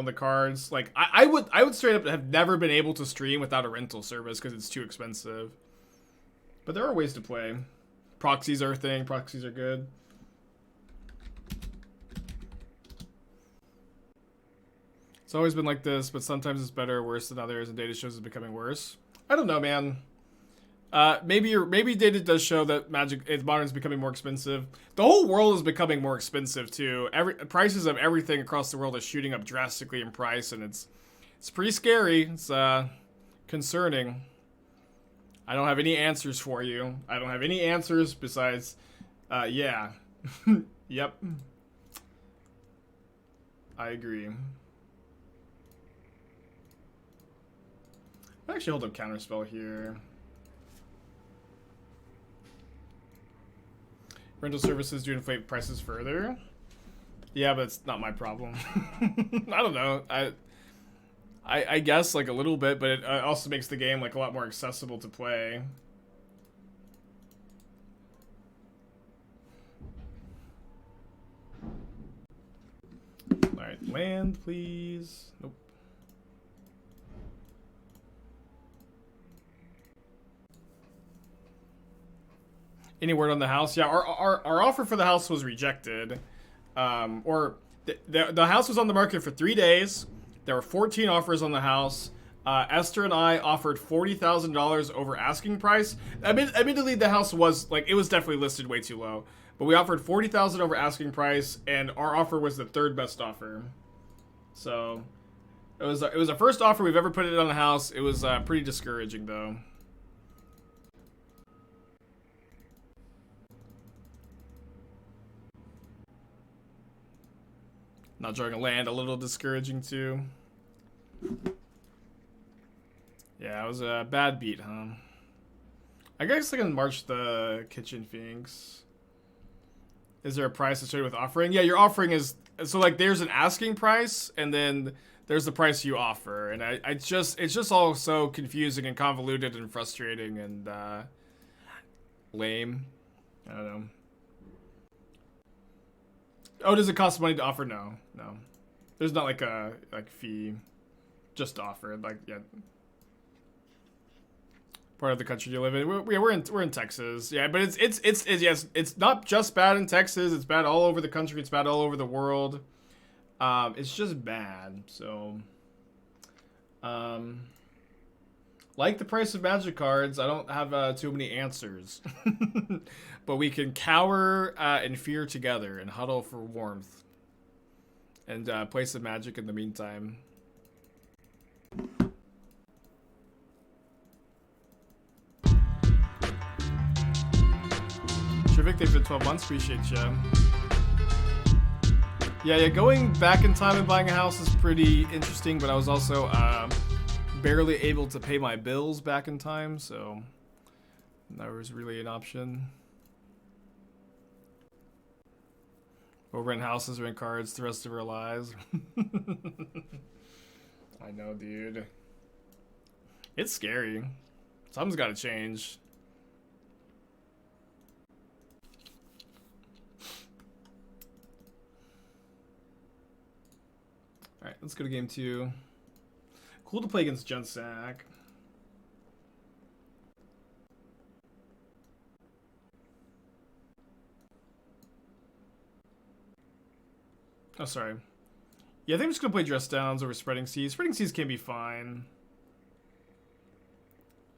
the cards. Like I would straight up have never been able to stream without a rental service because it's too expensive. But there are ways to play. Proxies are a thing. Proxies are good. It's always been like this, but sometimes it's better or worse than others, and data shows it's becoming worse. I don't know, man. Maybe data does show that Modern is becoming more expensive. The whole world is becoming more expensive too. Prices of everything across the world are shooting up drastically in price, and it's pretty scary. It's concerning. I don't have any answers for you. I don't have any answers besides, yeah, yep. I agree. I actually hold up Counterspell here. Rental services do inflate prices further. Yeah, but it's not my problem. I don't know. I guess like a little bit, but it also makes the game like a lot more accessible to play. All right, land, please. Nope. Any word on the house? Yeah, our offer for the house was rejected. The house was on the market for 3 days. There were 14 offers on the house. Esther and I offered $40,000 over asking price. Admittedly, the house was like, it was definitely listed way too low. But we offered $40,000 over asking price, and our offer was the third best offer. So it was the first offer we've ever put it on the house. It was pretty discouraging though. Not drawing a land, a little discouraging too. Yeah, it was a bad beat, huh? I guess I can march the Kitchen Sphinx. Is there a price associated with offering? Yeah, your offering is... So, like, there's an asking price, and then there's the price you offer. And it's just all so confusing and convoluted and frustrating and lame. I don't know. Oh, does it cost money to offer? No. There's not like a fee, just to offer. Like, yeah. Part of the country you live in. We're in Texas. Yeah, but it's not just bad in Texas. It's bad all over the country. It's bad all over the world. It's just bad. So, like the price of Magic cards, I don't have too many answers. But we can cower in fear together and huddle for warmth. And play some Magic in the meantime. Terrific, they've been 12 months. Appreciate you. Yeah, going back in time and buying a house is pretty interesting, but I was also barely able to pay my bills back in time, so that was really an option. We'll rent houses, rent cards the rest of our lives. I know, dude. It's scary. Something's got to change. Alright, let's go to game 2. Cool to play against Junsack. Oh, sorry. Yeah, I think I'm just going to play Dress Downs over Spreading Seas. Spreading Seas can be fine.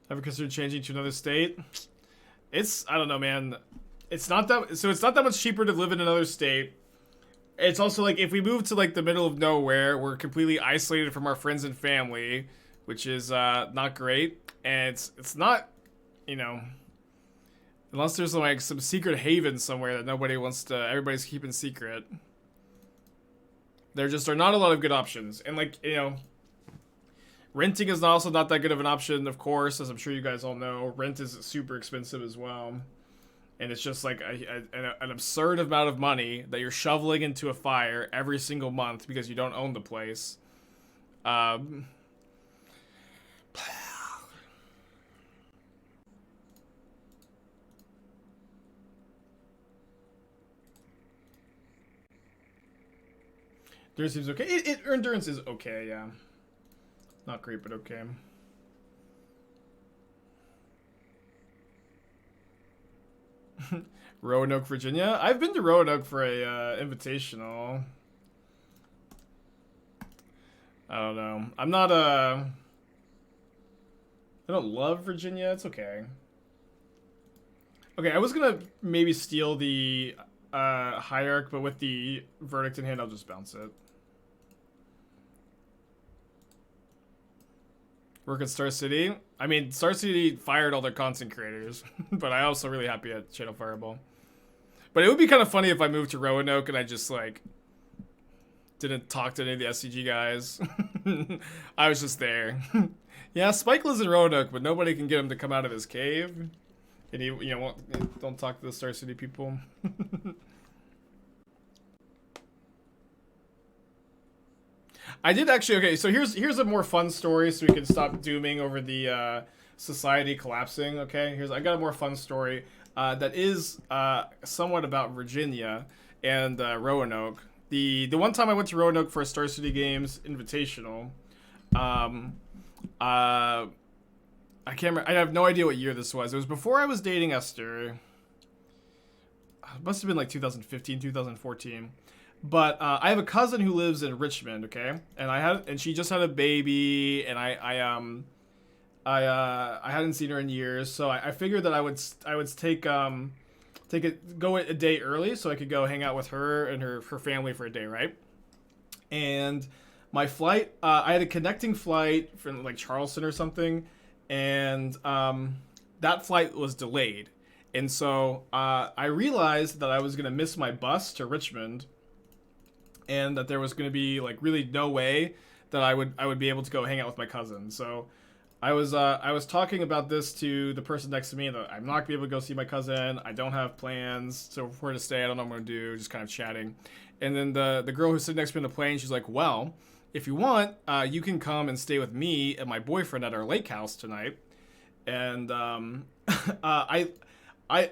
Ever considered changing to another state? I don't know, man. It's not that much cheaper to live in another state. It's also like if we move to like the middle of nowhere, we're completely isolated from our friends and family, which is not great. And it's not, you know, unless there's like some secret haven somewhere that everybody's keeping secret. There just are not a lot of good options. And like, you know, renting is also not that good of an option, of course, as I'm sure you guys all know. Rent is super expensive as well. And it's just like an absurd amount of money that you're shoveling into a fire every single month because you don't own the place. Endurance seems okay. Endurance is okay, yeah. Not great, but okay. Roanoke, Virginia. I've been to Roanoke for a invitational. I don't know. I'm not I don't love Virginia. It's okay. Okay, I was gonna maybe steal the Hierarch, but with the Verdict in hand, I'll just bounce it. Work at Star City. I mean, Star City fired all their content creators, but I'm also really happy at Channel Fireball. But it would be kind of funny if I moved to Roanoke and I just, like, didn't talk to any of the SCG guys. I was just there. Yeah, Spike lives in Roanoke, but nobody can get him to come out of his cave. And he, you know, don't talk to the Star City people. I did actually. Okay, so here's a more fun story, so we can stop dooming over the society collapsing. Okay, I got a more fun story that is somewhat about Virginia and Roanoke. The one time I went to Roanoke for a Star City Games Invitational, I can't remember. I have no idea what year this was. It was before I was dating Esther. It must have been like 2015, 2014. But I have a cousin who lives in Richmond, okay, and she just had a baby, and I hadn't seen her in years, so I figured that I would go a day early so I could go hang out with her and her family for a day, right? And my flight, I had a connecting flight from like Charleston or something, and that flight was delayed, and so I realized that I was gonna miss my bus to Richmond. And that there was going to be like really no way that I would be able to go hang out with my cousin. So I was talking about this to the person next to me, that I'm not going to be able to go see my cousin. I don't have plans so where to stay. I don't know what I'm going to do. Just kind of chatting. And then the girl who's sitting next to me on the plane, she's like, "Well, if you want, you can come and stay with me and my boyfriend at our lake house tonight." And I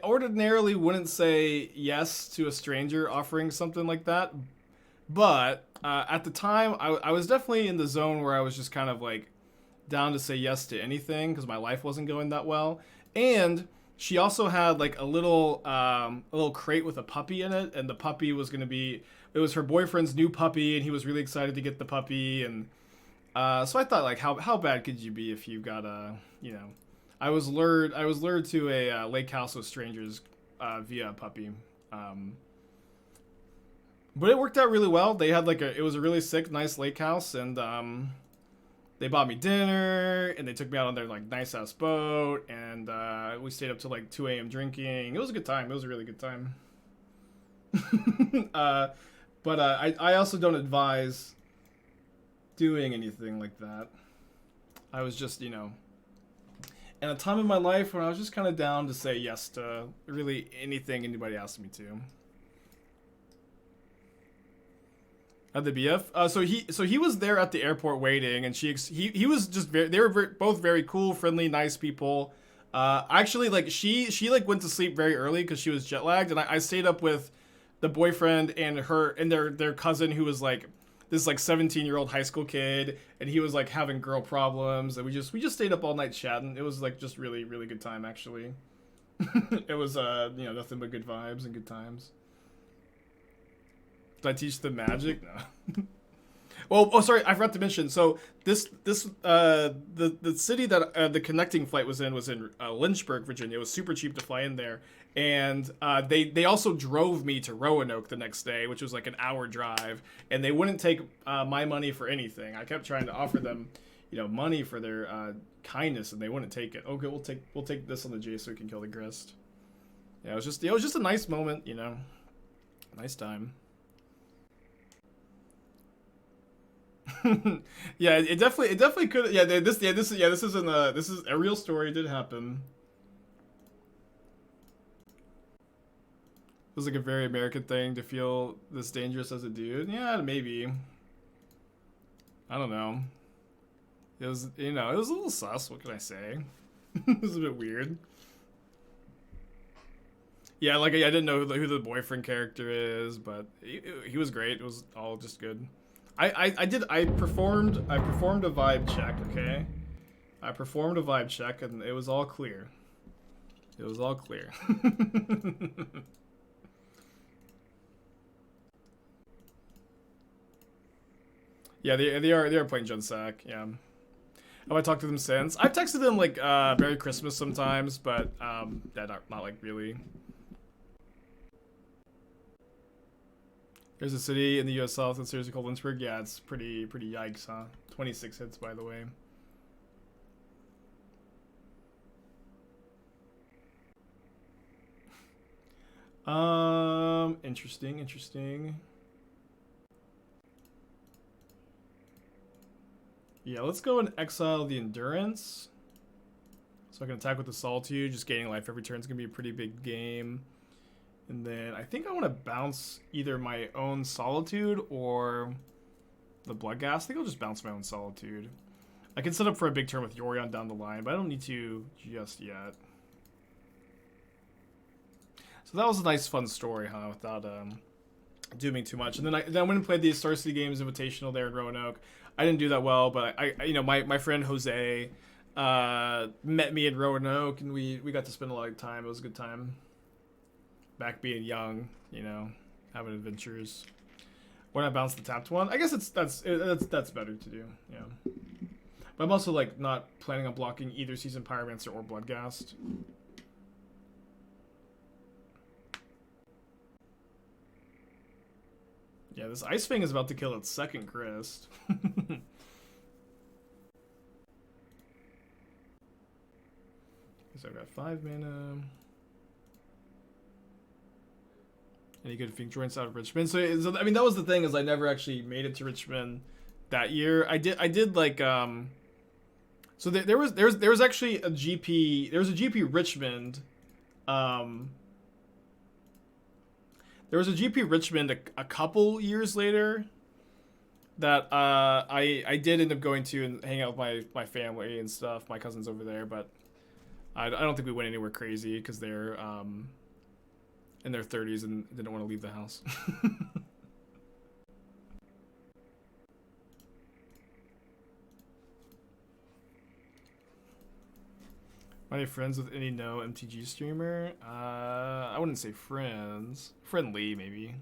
ordinarily wouldn't say yes to a stranger offering something like that. But at the time, I was definitely in the zone where I was just kind of like down to say yes to anything because my life wasn't going that well. And she also had like a little crate with a puppy in it, and the puppy was going to be, it was her boyfriend's new puppy, and he was really excited to get the puppy. And so I thought, like, how bad could you be if you got I was lured to a lake house with strangers via a puppy. But it worked out really well. They had it was a really sick, nice lake house, and they bought me dinner, and they took me out on their like nice ass boat, and we stayed up till like 2 a.m. drinking. It was a good time. It was a really good time. But I also don't advise doing anything like that. I was just, at a time in my life when I was just kind of down to say yes to really anything anybody asked me to. At the BF, so he was there at the airport waiting, and he was just they were both very cool, friendly, nice people. Actually, like she went to sleep very early because she was jet lagged, and I stayed up with the boyfriend and her and their cousin, who was like this like 17-year-old high school kid, and he was like having girl problems, and we just stayed up all night chatting. It was like just really, really good time, actually. It was nothing but good vibes and good times. Did I teach them magic? No. Well, oh, sorry, I forgot to mention. So the city that the connecting flight was in Lynchburg, Virginia. It was super cheap to fly in there, and they also drove me to Roanoke the next day, which was like an hour drive, and they wouldn't take my money for anything. I kept trying to offer them, money for their kindness, and they wouldn't take it. Okay, we'll take this on the Jace so we can kill the Grist. Yeah, it was just a nice moment, nice time. Yeah, it definitely could. Yeah, this is a real story. It did happen. It was like a very American thing to feel this dangerous as a dude. Yeah, maybe. I don't know. It was it was a little sus. What can I say? It was a bit weird. Yeah, like I didn't know who the boyfriend character is, but he was great. It was all just good. I performed a vibe check, okay? I performed a vibe check and it was all clear. It was all clear. Yeah, they are playing Junsack, yeah. Have I talked to them since? I've texted them like Merry Christmas sometimes, but yeah, not like really. There's a city in the U.S. South that's seriously called Lynchburg. Yeah, it's pretty yikes, huh? 26 hits, by the way. Interesting. Yeah, let's go and exile the Endurance. So I can attack with the Solitude. Just gaining life every turn is going to be a pretty big game. And then I think I want to bounce either my own Solitude or the Bloodghast. I think I'll just bounce my own Solitude. I can set up for a big turn with Yorion down the line, but I don't need to just yet. So that was a nice fun story, huh? Without doing too much. And then I went and played the Star City Games Invitational there in Roanoke. I didn't do that well, but I you know, my friend Jose met me in Roanoke, and we got to spend a lot of time. It was a good time. Back being young, you know, having adventures. When I bounce the tapped one, I guess that's better to do. Yeah. But I'm also like not planning on blocking either Seasoned Pyromancer or Bloodghast. Yeah, this Ice-Fang is about to kill its second Grist. Guess I've got 5 mana. Any good Fink joints out of Richmond? So I mean, that was the thing, is I never actually made it to Richmond that year. I did like so there was actually a GP. There was a GP Richmond. There was a GP Richmond a couple years later that I did end up going to and hang out with my family and stuff, my cousins over there, but I don't think we went anywhere crazy because they're in their 30s and didn't want to leave the house. Are you friends with any MTG streamer? I wouldn't say friends. Friendly, maybe.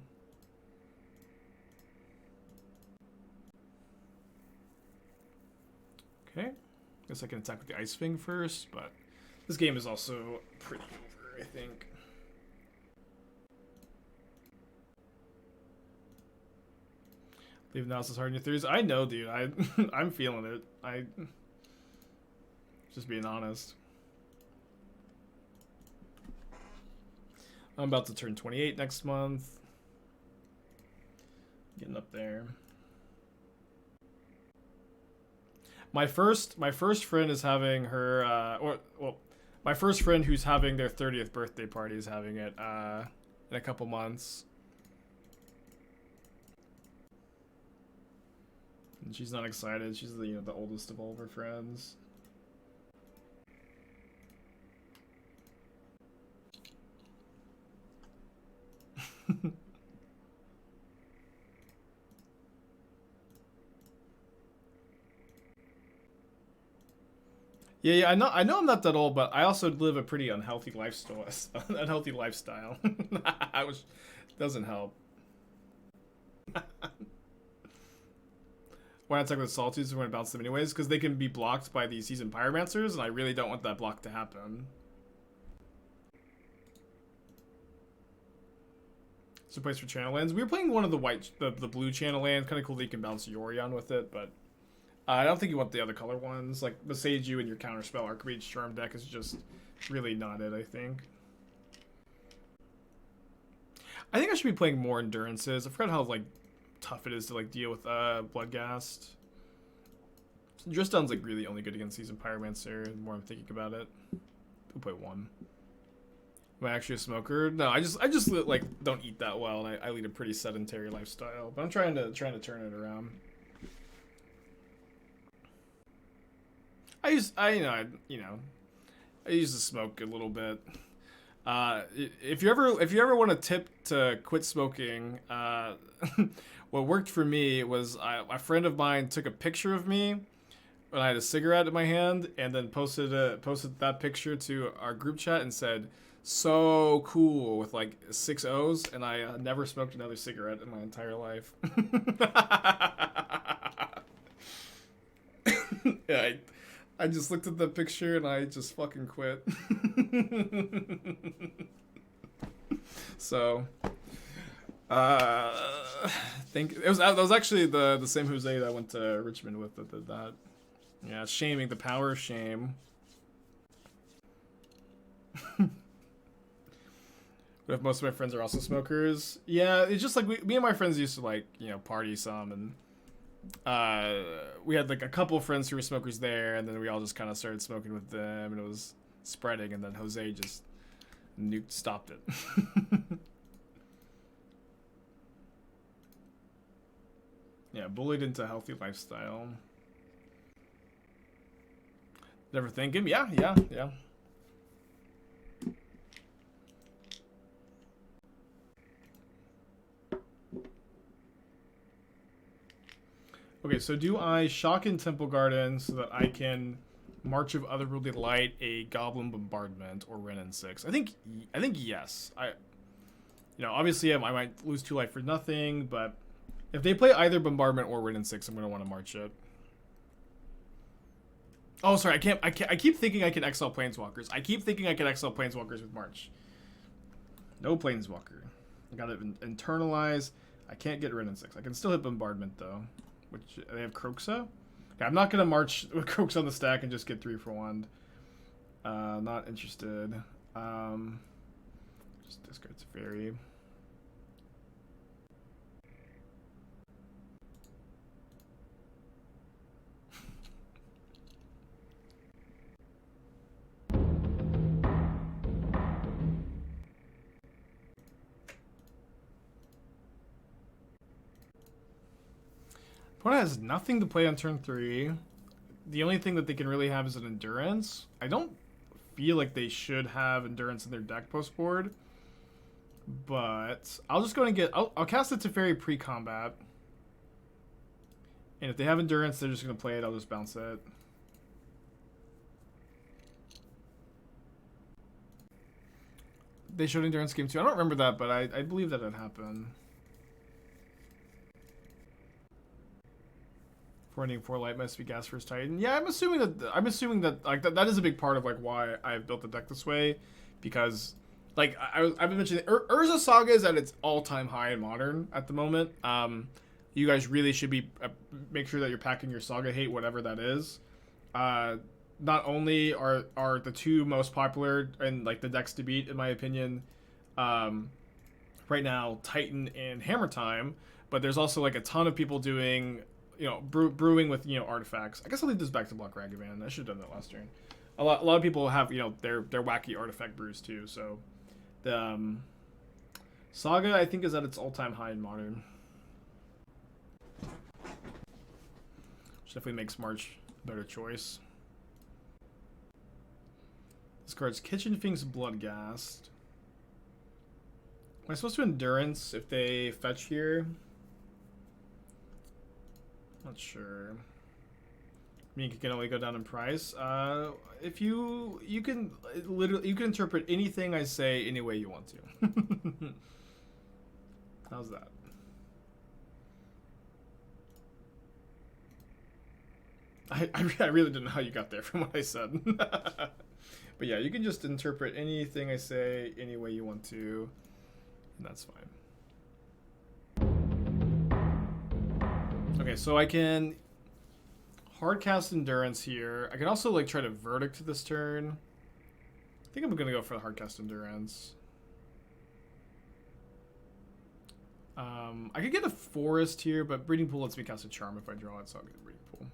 Okay. Guess I can attack with the Ice-Fang first, but this game is also pretty over, I think. Leaving the house is hard in your 30s. I know, dude. I'm feeling it. Just being honest. I'm about to turn 28 next month. Getting up there. My first friend is having her my first friend who's having their 30th birthday party is having it in a couple months. And she's not excited. She's the oldest of all of her friends. Yeah, I know I'm not that old, but I also live a pretty unhealthy lifestyle. Which doesn't help. Why not talk with Solitudes when I bounce them anyways? Because they can be blocked by the Seasoned Pyromancers, and I really don't want that block to happen. So place for channel lands. We were playing one of the blue channel lands. Kind of cool that you can bounce Yorion with it, but I don't think you want the other color ones. Like the Seiju and your Counterspell Archmage Charm deck is just really not it, I think. I think I should be playing more Endurances. I forgot how like tough it is to like deal with Bloodghast. Drisdown's like really only good against Seasoned Pyromancer. The more I'm thinking about it, we'll play one. Am I actually a smoker? No, I just like don't eat that well, and I lead a pretty sedentary lifestyle. But I'm trying to turn it around. I used to smoke a little bit. If you ever want a tip to quit smoking, what worked for me was a friend of mine took a picture of me when I had a cigarette in my hand, and then posted that picture to our group chat and said, "So cool," with like 6 O's, and I never smoked another cigarette in my entire life. Yeah, I just looked at the picture and I just fucking quit. So, think it was that was actually the same Jose that I went to Richmond with that did that. Yeah, shaming, the power of shame. But if most of my friends are also smokers, yeah, it's just like me and my friends used to like, you know, party some, and we had like a couple of friends who were smokers there, and then we all just kind of started smoking with them, and it was spreading, and then Jose just stopped it. Yeah, bullied into a healthy lifestyle. Never think him. Yeah. Okay, so do I shock in Temple Garden so that I can March of Otherworldly Light a Goblin Bombardment or Wrenn and 6? I think yes. Obviously I might lose 2 life for nothing, but if they play either Bombardment or Wrenn and 6, I'm gonna want to March it. Oh, sorry, I keep thinking I can exile Planeswalkers. I keep thinking I can exile Planeswalkers with March. No Planeswalker. I gotta internalize. I can't get Wrenn and 6. I can still hit Bombardment though. Which they have Kroxa? Okay, I'm not gonna March with Kroxa on the stack and just get 3 for 1. Not interested. Just discard Teferi. Opponent has nothing to play on turn 3. The only thing that they can really have is an Endurance. I don't feel like they should have Endurance in their deck post board, but I'll just go and get. I'll cast it to Teferi pre-combat, and if they have Endurance, they're just gonna play it. I'll just bounce it. They showed Endurance game 2. I don't remember that, but I believe that it happened. 4 light must be gas first Titan. Yeah, I'm assuming that like that is a big part of like why I've built the deck this way, because like I've been mentioning Urza Saga is at its all-time high in Modern at the moment. You guys really should be make sure that you're packing your Saga hate, whatever that is. Not only are the 2 most popular and like the decks to beat, in my opinion, right now, Titan and Hammer Time, but there's also like a ton of people doing, brewing with, artifacts. I guess I'll leave this back to block Ragavan. I should have done that last turn. A lot of people have, their wacky artifact brews too. So the Saga, I think, is at its all-time high in Modern. Which definitely makes March a better choice. This card's Kitchen Fink's Bloodghast. Am I supposed to Endurance if they fetch here? Not sure. I mean, you can only go down in price. If you can interpret anything I say any way you want to. How's that? I really don't know how you got there from what I said. But yeah, you can just interpret anything I say any way you want to, and that's fine. Okay, so I can hardcast Endurance here. I can also like try to Verdict this turn. I think I'm gonna go for the hardcast Endurance. I could get a Forest here, but Breeding Pool lets me cast a Charm if I draw it, so I'll get a Breeding Pool.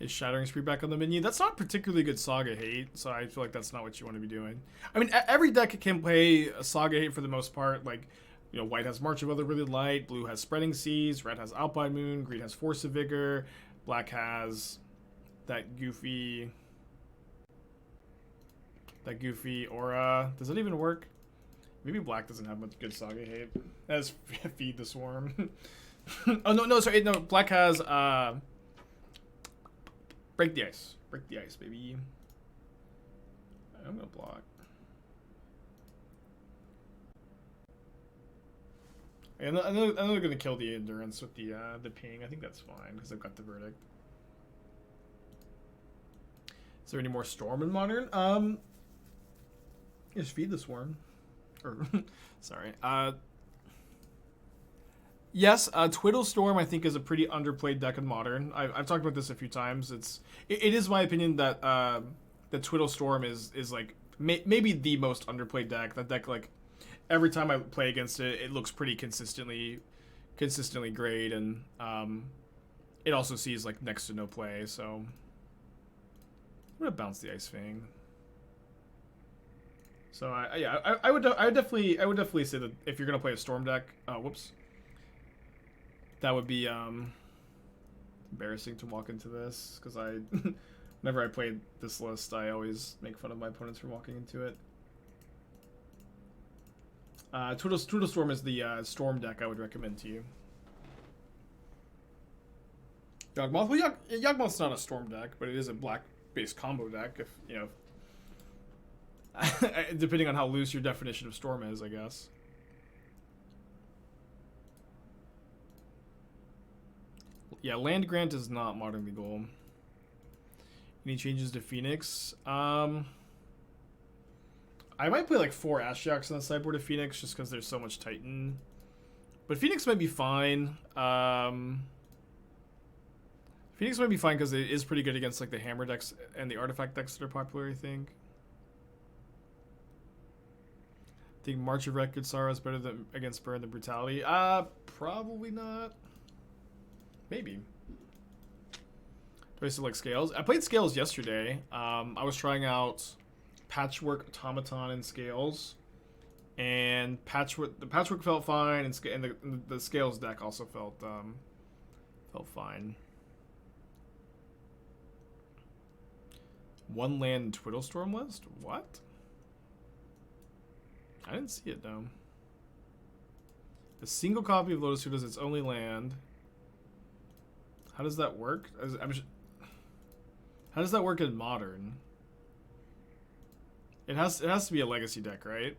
Is Shattering Spree back on the menu? That's not particularly good Saga hate, so I feel like that's not what you want to be doing. I mean, every deck can play a Saga hate for the most part. Like, white has March of Otherworldly Light, blue has Spreading Seas, red has Alpine Moon, green has Force of Vigor, black has that goofy That goofy aura. Does it even work? Maybe black doesn't have much good Saga hate. That's Feed the Swarm. Oh, no, sorry. No, black has, Break the Ice. Break the Ice, baby. I'm gonna block. I know they're gonna kill the Endurance with the ping. I think that's fine, because I've got the Verdict. Is there any more Storm in Modern? Just Feed the Swarm. Or, sorry. Yes, Twiddle Storm I think is a pretty underplayed deck in Modern. I've talked about this a few times. It is my opinion that the Twiddle Storm is like maybe the most underplayed deck. That deck, like, every time I play against it, it looks pretty consistently great, and it also sees like next to no play. So I'm gonna bounce the Ice-Fang. So I would definitely say that if you're gonna play a Storm deck, that would be embarrassing to walk into this, because whenever I played this list, I always make fun of my opponents for walking into it. Twiddle Storm is the Storm deck I would recommend to you. Yawgmoth, well, Yawgmoth's not a Storm deck, but it is a black-based combo deck. If you know. Depending on how loose your definition of Storm is, I guess. Yeah, Land Grant is not Modern legal. Any changes to Phoenix? I might play like 4 Ashiok's on the sideboard of Phoenix, just because there's so much Titan. But Phoenix might be fine. Phoenix might be fine because it is pretty good against like the Hammer decks and the Artifact decks that are popular, I think. I think March of Record Sorrow is better than against Burn than Brutality. Probably not. Maybe. Do I still like Scales? I played Scales yesterday. I was trying out Patchwork, Automaton, and Scales, and the Patchwork felt fine, and the Scales deck also felt fine. One land Twiddle Storm list? What? I didn't see it, though. A single copy of Lotus Suit is its only land. How does that work? How does that work in Modern? It has to be a Legacy deck, right?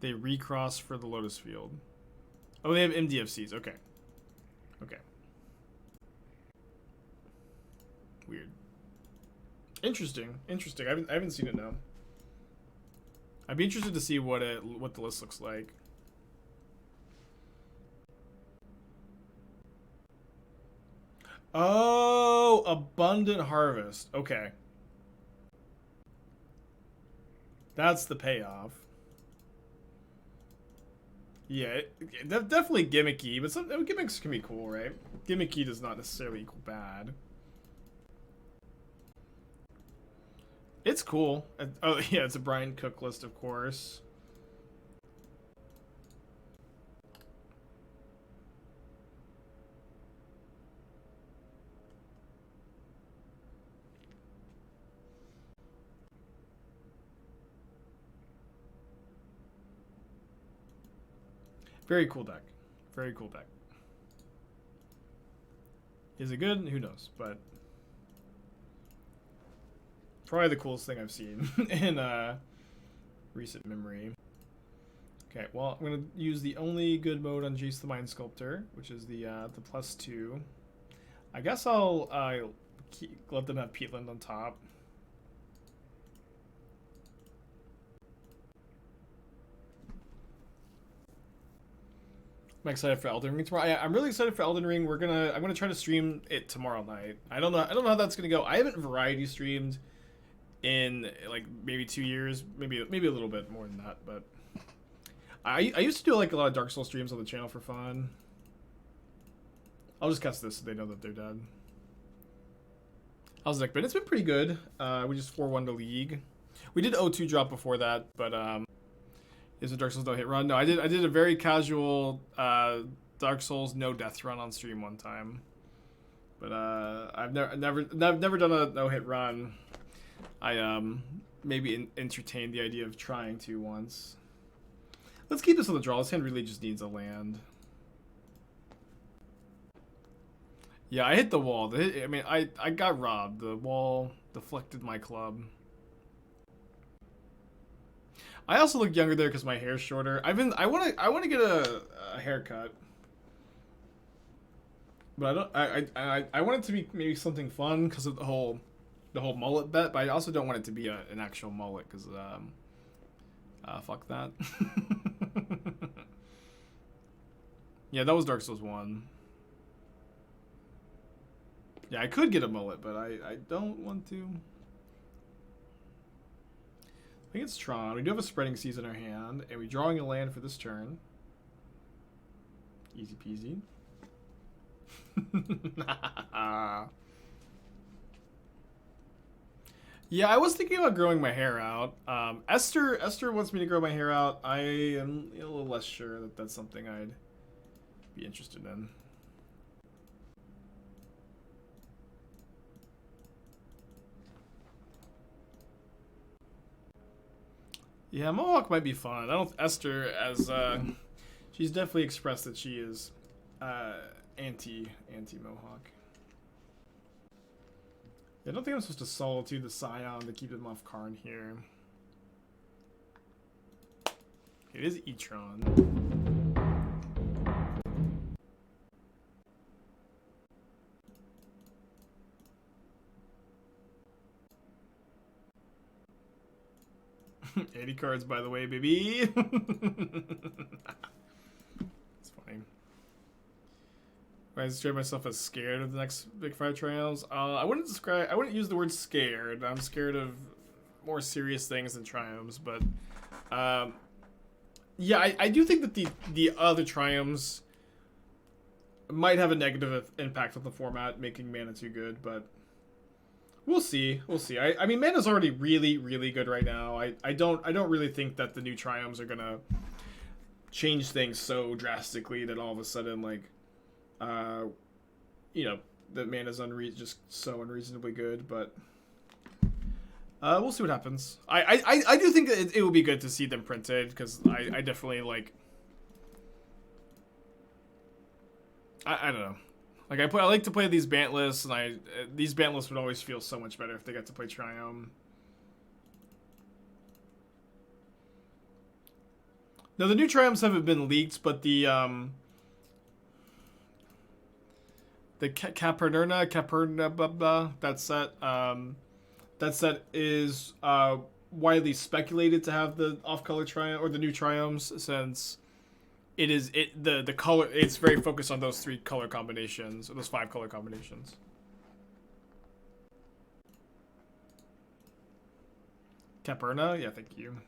They recross for the Lotus Field. Oh, they have MDFCs. Okay. Okay. Weird. Interesting. Interesting. I haven't seen it now. I'd be interested to see what the list looks like. Oh, Abundant Harvest. Okay. That's the payoff. Yeah, definitely gimmicky, but some gimmicks can be cool, right? Gimmicky does not necessarily equal bad. It's cool. Oh, yeah, it's a Brian Cook list, of course. Very cool deck. Very cool deck. Is it good? Who knows, but probably the coolest thing I've seen in recent memory. Okay, well, I'm going to use the only good mode on Jace the Mind Sculptor, which is the +2. I guess I'll let them have Peatland on top. I'm excited for Elden Ring tomorrow. I'm really excited for Elden Ring. I'm gonna try to stream it tomorrow night. I don't know how that's gonna go. I haven't variety streamed in like maybe 2 years, maybe a little bit more than that. But I used to do like a lot of Dark Souls streams on the channel for fun. I'll just cast this so they know that they're dead. How's the deck been? It's been pretty good. We just 4-1 to League. We did 0-2 drop before that, but is a Dark Souls no hit run? No, I did a very casual Dark Souls no death run on stream one time. But I've never done a no-hit run. I maybe entertained the idea of trying to once. Let's keep this on the draw. This hand really just needs a land. Yeah, I hit the wall. I mean, I got robbed. The wall deflected my club. I also look younger there because my hair's shorter. I want to get a haircut, but I want it to be maybe something fun because of the whole mullet bet. But I also don't want it to be an actual mullet because fuck that. Yeah, that was Dark Souls 1. Yeah, I could get a mullet, but I don't want to. I think it's Tron. We do have a Spreading Seas in our hand, and we're drawing a land for this turn. Easy peasy. Yeah, I was thinking about growing my hair out. Esther wants me to grow my hair out. I am a little less sure that that's something I'd be interested in. Yeah, Mohawk might be fun. I don't Esther as she's definitely expressed that she is anti Mohawk. I don't think I'm supposed to Solitude the Scion to keep him off Karn here. It is E-Tron. $80 cards, by the way, baby. It's funny. I describe myself as scared of the next Big Five triumphs. I wouldn't use the word scared. I'm scared of more serious things than triumphs, but yeah, I do think that the other triumphs might have a negative impact on the format, making mana too good, but we'll see. We'll see. I mean, mana's already really, really good right now. I don't really think that the new triumphs are gonna change things so drastically that all of a sudden, like, you know, the mana's just so unreasonably good. But we'll see what happens. I do think that it will be good to see them printed because I definitely like. I don't know. Like I like to play these Bant lists, and these Bant lists would always feel so much better if they got to play Triumph. Now the new Triumphs haven't been leaked, but the Caperna that set is widely speculated to have the off-color Triumph or the new Triumphs, since the color, it's very focused on those 3 color combinations, or those 5 color combinations. Caperna? Yeah, thank you.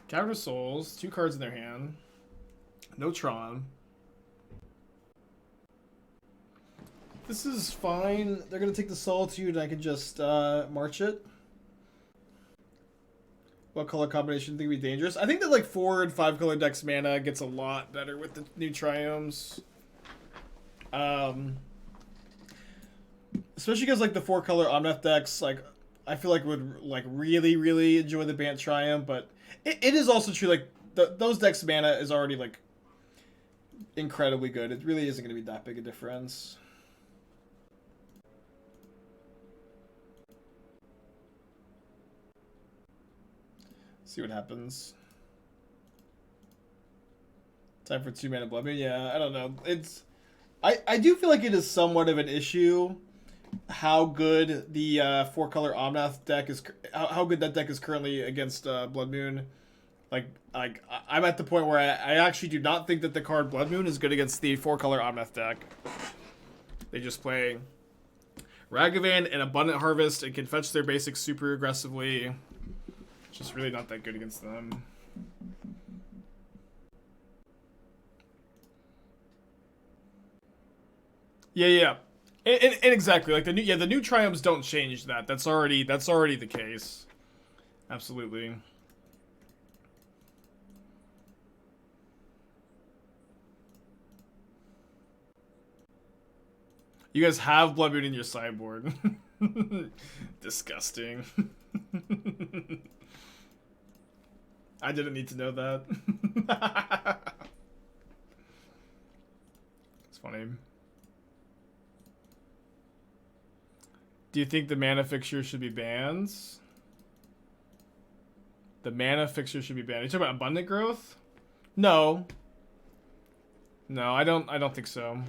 Cavern of Souls, 2 cards in their hand. No Tron. This is fine. They're gonna take the Solitude and I can just march it. What color combination do you think would be dangerous? I think that like 4 and 5 color decks mana gets a lot better with the new Triumphs. Especially because like the 4 color Omnath decks, like I feel like would like really enjoy the Bant Triumph, but it is also true like those decks mana is already like incredibly good. It really isn't going to be that big a difference. See what happens. Time for 2 mana Blood Moon. Yeah, I don't know. I do feel like it is somewhat of an issue how good the 4 color Omnath deck is, how good that deck is currently against Blood Moon. Like I'm at the point where I actually do not think that the card Blood Moon is good against the 4 color Omnath deck. They just play Ragavan and Abundant Harvest and can fetch their basics super aggressively. Just really not that good against them. Yeah. And exactly, like the new Triumphs don't change that. That's already the case. Absolutely. You guys have Blood Moon in your sideboard. Disgusting. I didn't need to know that. It's funny. Do you think the mana fixture should be banned? The mana fixture should be banned. Are you talking about abundant growth? No. No, I don't think so.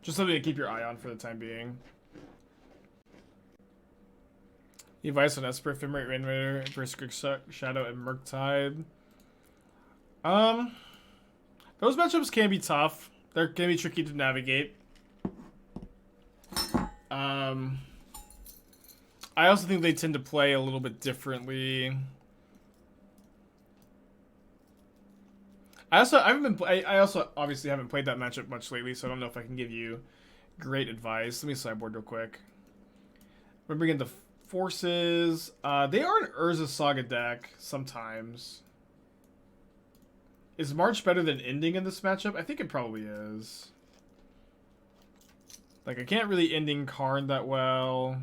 Just something to keep your eye on for the time being. Advice on Esper, Ephemerate, Rainmaker, Brisk Shadow, and Murktide. Those matchups can be tough. They're gonna be tricky to navigate. I also think they tend to play a little bit differently. I also obviously haven't played that matchup much lately, so I don't know if I can give you great advice. Let me sideboard real quick. We're bringing the forces. They are an Urza Saga deck sometimes. Is March better than Ending in this matchup? I think it probably is. Like, I can't really Ending Karn that well.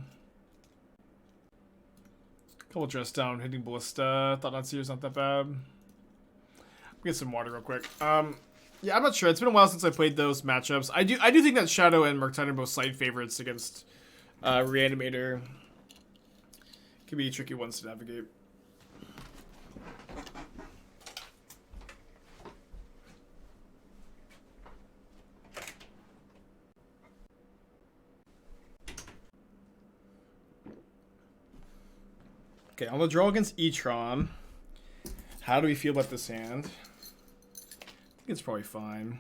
Couple dress down, hitting Ballista. Thought not serious, not that bad. Get some water real quick. Yeah, I'm not sure. It's been a while since I played those matchups. I do think that Shadow and Murktide are both side favorites against Reanimator. Could be tricky ones to navigate. Okay, on the draw against E-Tron. How do we feel about this hand? I think it's probably fine.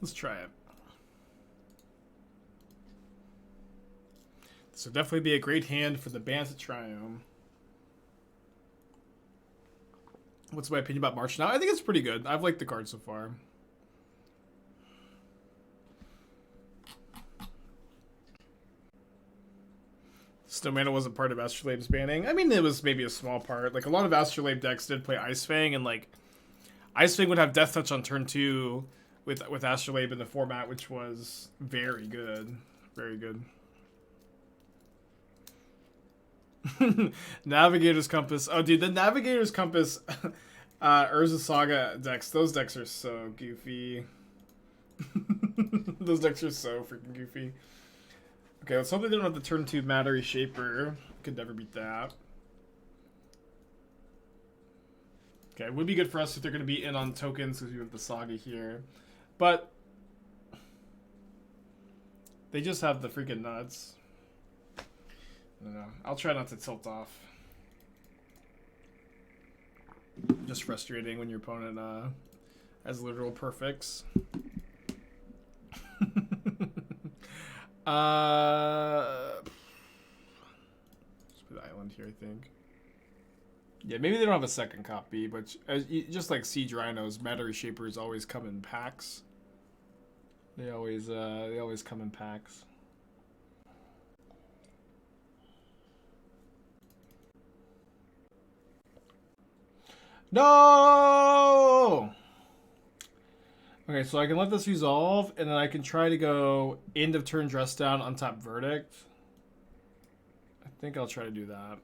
Let's try it. This would definitely be a great hand for the Bant Triome. What's my opinion about March now? I think it's pretty good. I've liked the card so far. Snowmana wasn't part of Astrolabe's banning. I mean, it was maybe a small part. Like, a lot of Astrolabe decks did play Ice-Fang, and, like, Ice-Fang would have Death Touch on turn 2 with Astrolabe in the format, which was very good. Very good. Navigator's Compass. Oh, dude, the Navigator's Compass Urza Saga decks. Those decks are so goofy. Those decks are so freaking goofy. Okay, let's hope they don't have the turn 2 Mattery Shaper. Could never beat that. Okay, it would be good for us if they're going to be in on tokens because we have the Saga here. But they just have the freaking nuts. I don't know. I'll try not to tilt off. Just frustrating when your opponent has literal perfects. Let's put the island here, I think. Yeah, maybe they don't have a second copy, but just like Siege Rhinos, Mattery Shapers always come in packs. They always come in packs. No! Okay, so I can let this resolve, and then I can try to go end of turn dress down, untap Verdict. I think I'll try to do that.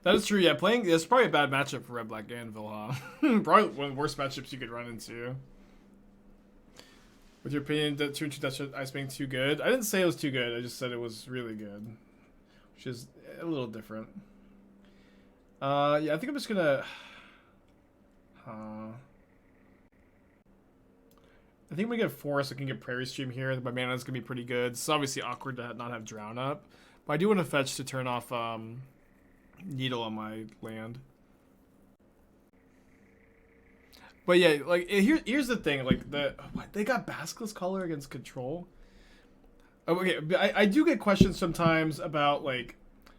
That is true, yeah. Playing it's probably a bad matchup for Red Black Anvil, huh? Probably one of the worst matchups you could run into. With your opinion, that 2/2 Ice-Fang too good? I didn't say it was too good. I just said it was really good, which is a little different. Yeah, I think I'm just gonna. I think I'm gonna get Forest. I can get Prairie Stream here. My mana is gonna be pretty good. It's obviously awkward to not have Drown Up, but I do want to fetch to turn off Needle on my land. But yeah, like here's the thing, like they got Basilisk Color against Control. Oh, okay, I do get questions sometimes about like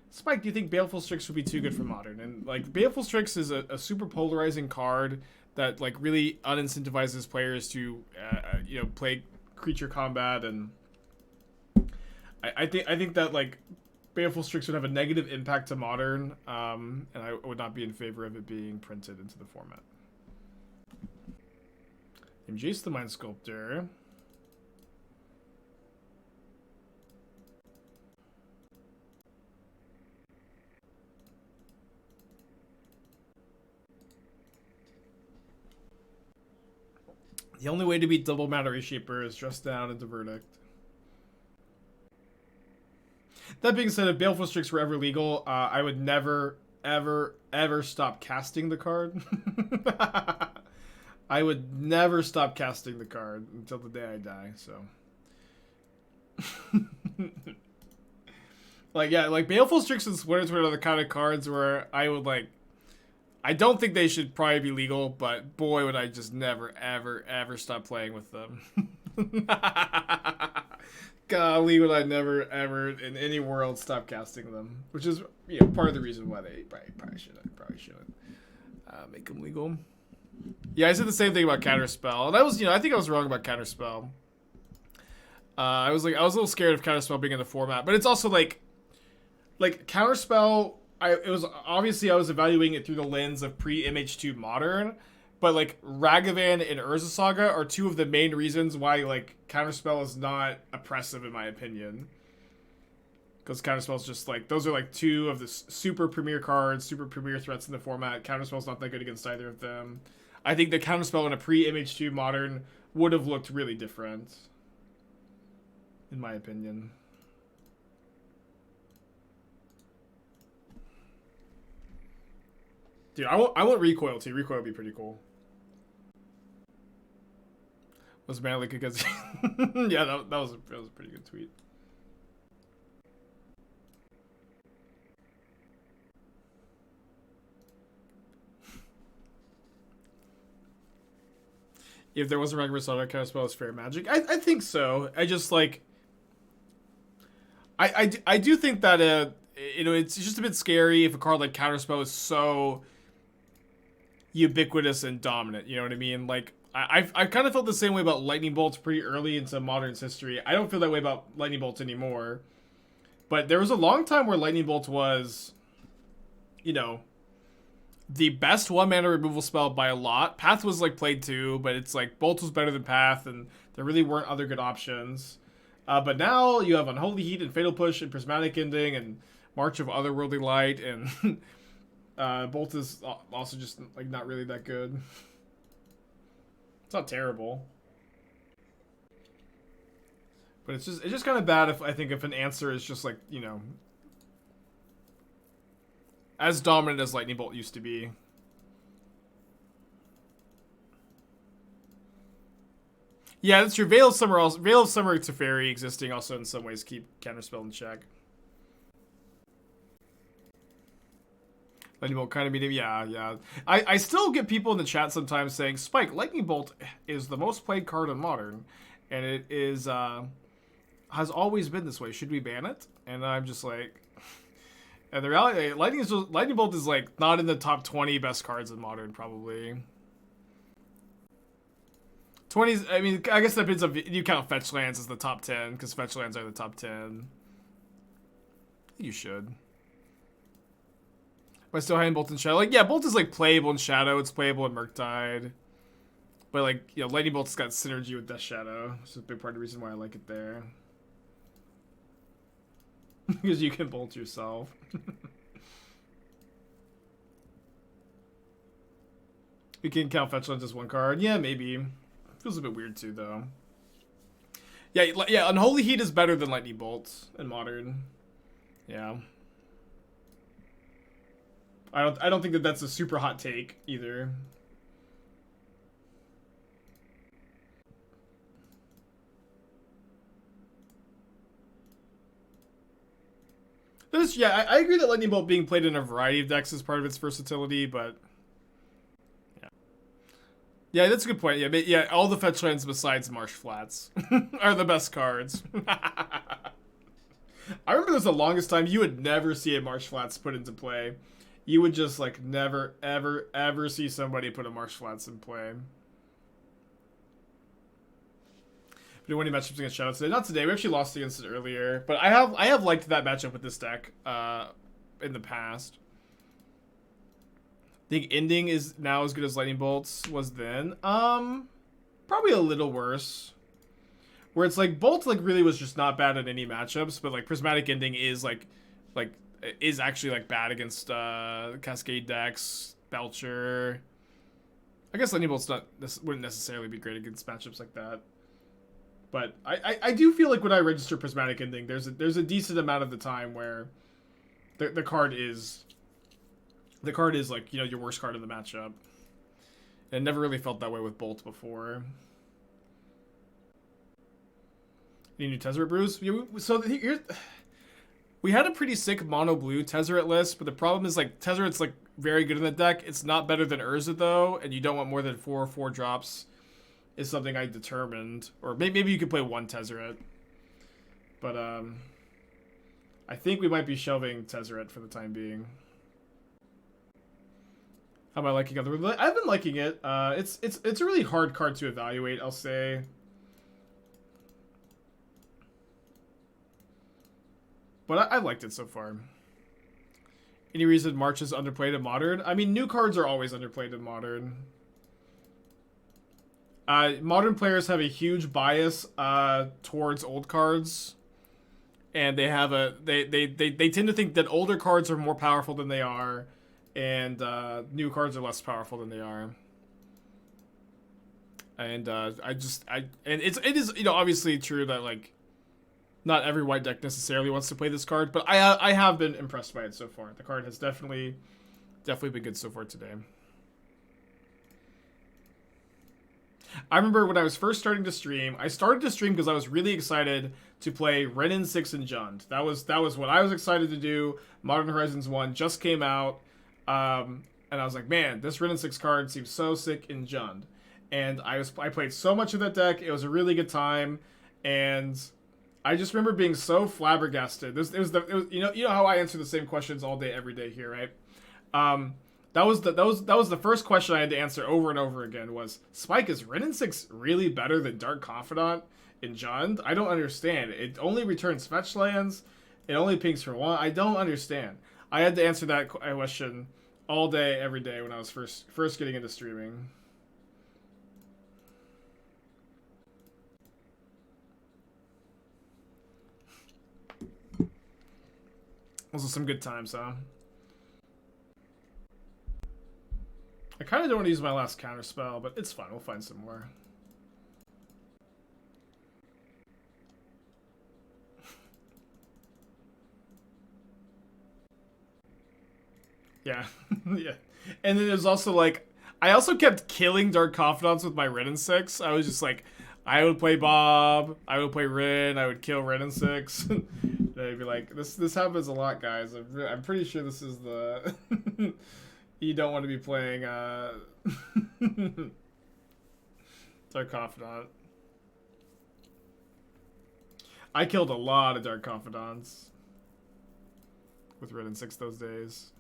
Spike, do you think Baleful Strix would be too good for Modern? And like Baleful Strix is a super polarizing card that like really unincentivizes players to you know, play creature combat, and I think that like Baleful Strix would have a negative impact to Modern, and I would not be in favor of it being printed into the format. And Jace the Mind Sculptor. The only way to beat Double Matter Reshaper is dress down into Verdict. That being said, if Baleful Strix were ever legal, I would never, ever, ever stop casting the card. I would never stop casting the card until the day I die, so. Like, yeah, like Baleful Strix and Splinter Twin are the kind of cards where I would like, I don't think they should probably be legal, but boy, would I just never, ever, ever stop playing with them. Golly, would I never, ever, in any world, stop casting them. Which is, you know, part of the reason why they probably shouldn't make them legal. Yeah, I said the same thing about Counterspell. And I was, you know, I think I was wrong about Counterspell. I was a little scared of Counterspell being in the format. But it's also like Counterspell, it was obviously I was evaluating it through the lens of pre-MH2 Modern, but like Ragavan and Urza Saga are two of the main reasons why like Counterspell is not oppressive in my opinion. Because Counterspell is just like, those are like two of the super premier cards, super premier threats in the format. Counterspell's not that good against either of them. I think the Counterspell in a pre-MH2 Modern would have looked really different, in my opinion. Dude, I want Recoil too. Recoil would be pretty cool. Was Malik because yeah, that was a pretty good tweet. If there was a regular Solitude Counterspell as fair magic, I think so. I just like I do think that you know, it's just a bit scary if a card like Counterspell is so ubiquitous and dominant, you know what I mean? Like I kind of felt the same way about Lightning Bolts pretty early into Modern's history. I don't feel that way about Lightning Bolts anymore. But there was a long time where Lightning Bolt was, you know, the best one mana removal spell by a lot. Path was like played too, but it's like Bolt was better than Path, and there really weren't other good options. But now you have Unholy Heat and Fatal Push and Prismatic Ending and March of Otherworldly Light, and Bolt is also just like not really that good. It's not terrible, but it's just kind of bad if I think if an answer is just like, you know, as dominant as Lightning Bolt used to be. Yeah, that's true. Veil of Summer Teferi existing also in some ways keep Counterspell in check. Lightning Bolt kind of medium, yeah. I still get people in the chat sometimes saying, Spike, Lightning Bolt is the most played card in Modern, and it is has always been this way. Should we ban it? And I'm just like, and the reality, Lightning Bolt is like not in the top 20 best cards in Modern, probably. 20s, I mean, I guess that depends if you count Fetch Lands as the top 10, because Fetch Lands are the top 10. You should. Am I still high in Bolt and Shadow? Like, yeah, Bolt is like playable in Shadow. It's playable in Murktide. But like, you know, Lightning Bolt's got synergy with Death Shadow. It's a big part of the reason why I like it there. Because you can bolt yourself. You can count Fetch Lands as one card. Yeah, maybe. Feels a bit weird too, though. Yeah, Unholy Heat is better than Lightning Bolt in Modern. Yeah. I don't think that that's a super hot take either. Yeah, I agree that Lightning Bolt being played in a variety of decks is part of its versatility, but yeah, that's a good point. Yeah, all the fetch lands besides Marsh Flats are the best cards. I remember there's the longest time you would never see a Marsh Flats put into play. You would just like never, ever, ever see somebody put a Marsh Flats in play. Been winning matchups against Shadow today. Not today. We actually lost against it earlier. But I have liked that matchup with this deck in the past. I think Ending is now as good as Lightning Bolts was then. Probably a little worse. Where it's like Bolt like really was just not bad at any matchups, but like Prismatic Ending is is actually like bad against Cascade decks, Belcher. I guess Lightning Bolts wouldn't necessarily be great against matchups like that. But I do feel like when I register Prismatic Ending, there's a decent amount of the time where the card is like, you know, your worst card in the matchup. And never really felt that way with Bolt before. Any new Tezzeret brews? Yeah, so here, we had a pretty sick mono blue Tezzeret list, but the problem is like Tezzeret's like very good in the deck. It's not better than Urza though, and you don't want more than 4 drops. Is something I determined, or maybe you could play one Tezzeret, but I think we might be shelving Tezzeret for the time being. How am I liking Otherworldly? I've been liking it. It's a really hard card to evaluate, I'll say. But I've liked it so far. Any reason March is underplayed in Modern? I mean, new cards are always underplayed in Modern. Modern players have a huge bias towards old cards. And they have they tend to think that older cards are more powerful than they are. And new cards are less powerful than they are. And it is, you know, obviously true that like not every white deck necessarily wants to play this card, but I have been impressed by it so far. The card has definitely been good so far today. I remember when I was first starting to stream, I started to stream because I was really excited to play Renin 6 and Jund. That was what I was excited to do. Modern Horizons 1 just came out, and I was like, man, this Renin 6 card seems so sick in Jund. And I played so much of that deck. It was a really good time, and I just remember being so flabbergasted. It was you know how I answer the same questions all day every day here, right? That was the first question I had to answer over and over again was, Spike, is Renin 6 really better than Dark Confidant in Jund? I don't understand. It only returns fetch lands. It only pings for 1. I don't understand. I had to answer that question all day, every day when I was first getting into streaming. Those are some good times, huh? I kind of don't want to use my last counterspell, but it's fine. We'll find some more. Yeah. Yeah. And then there's also like, I also kept killing Dark Confidants with my Renin 6. I was just like, I would play Bob, I would play Rin, I would kill Renin 6. I'd be like, this happens a lot, guys. I'm pretty sure this is the... You don't want to be playing Dark Confidant. I killed a lot of Dark Confidants with Renin 6 those days.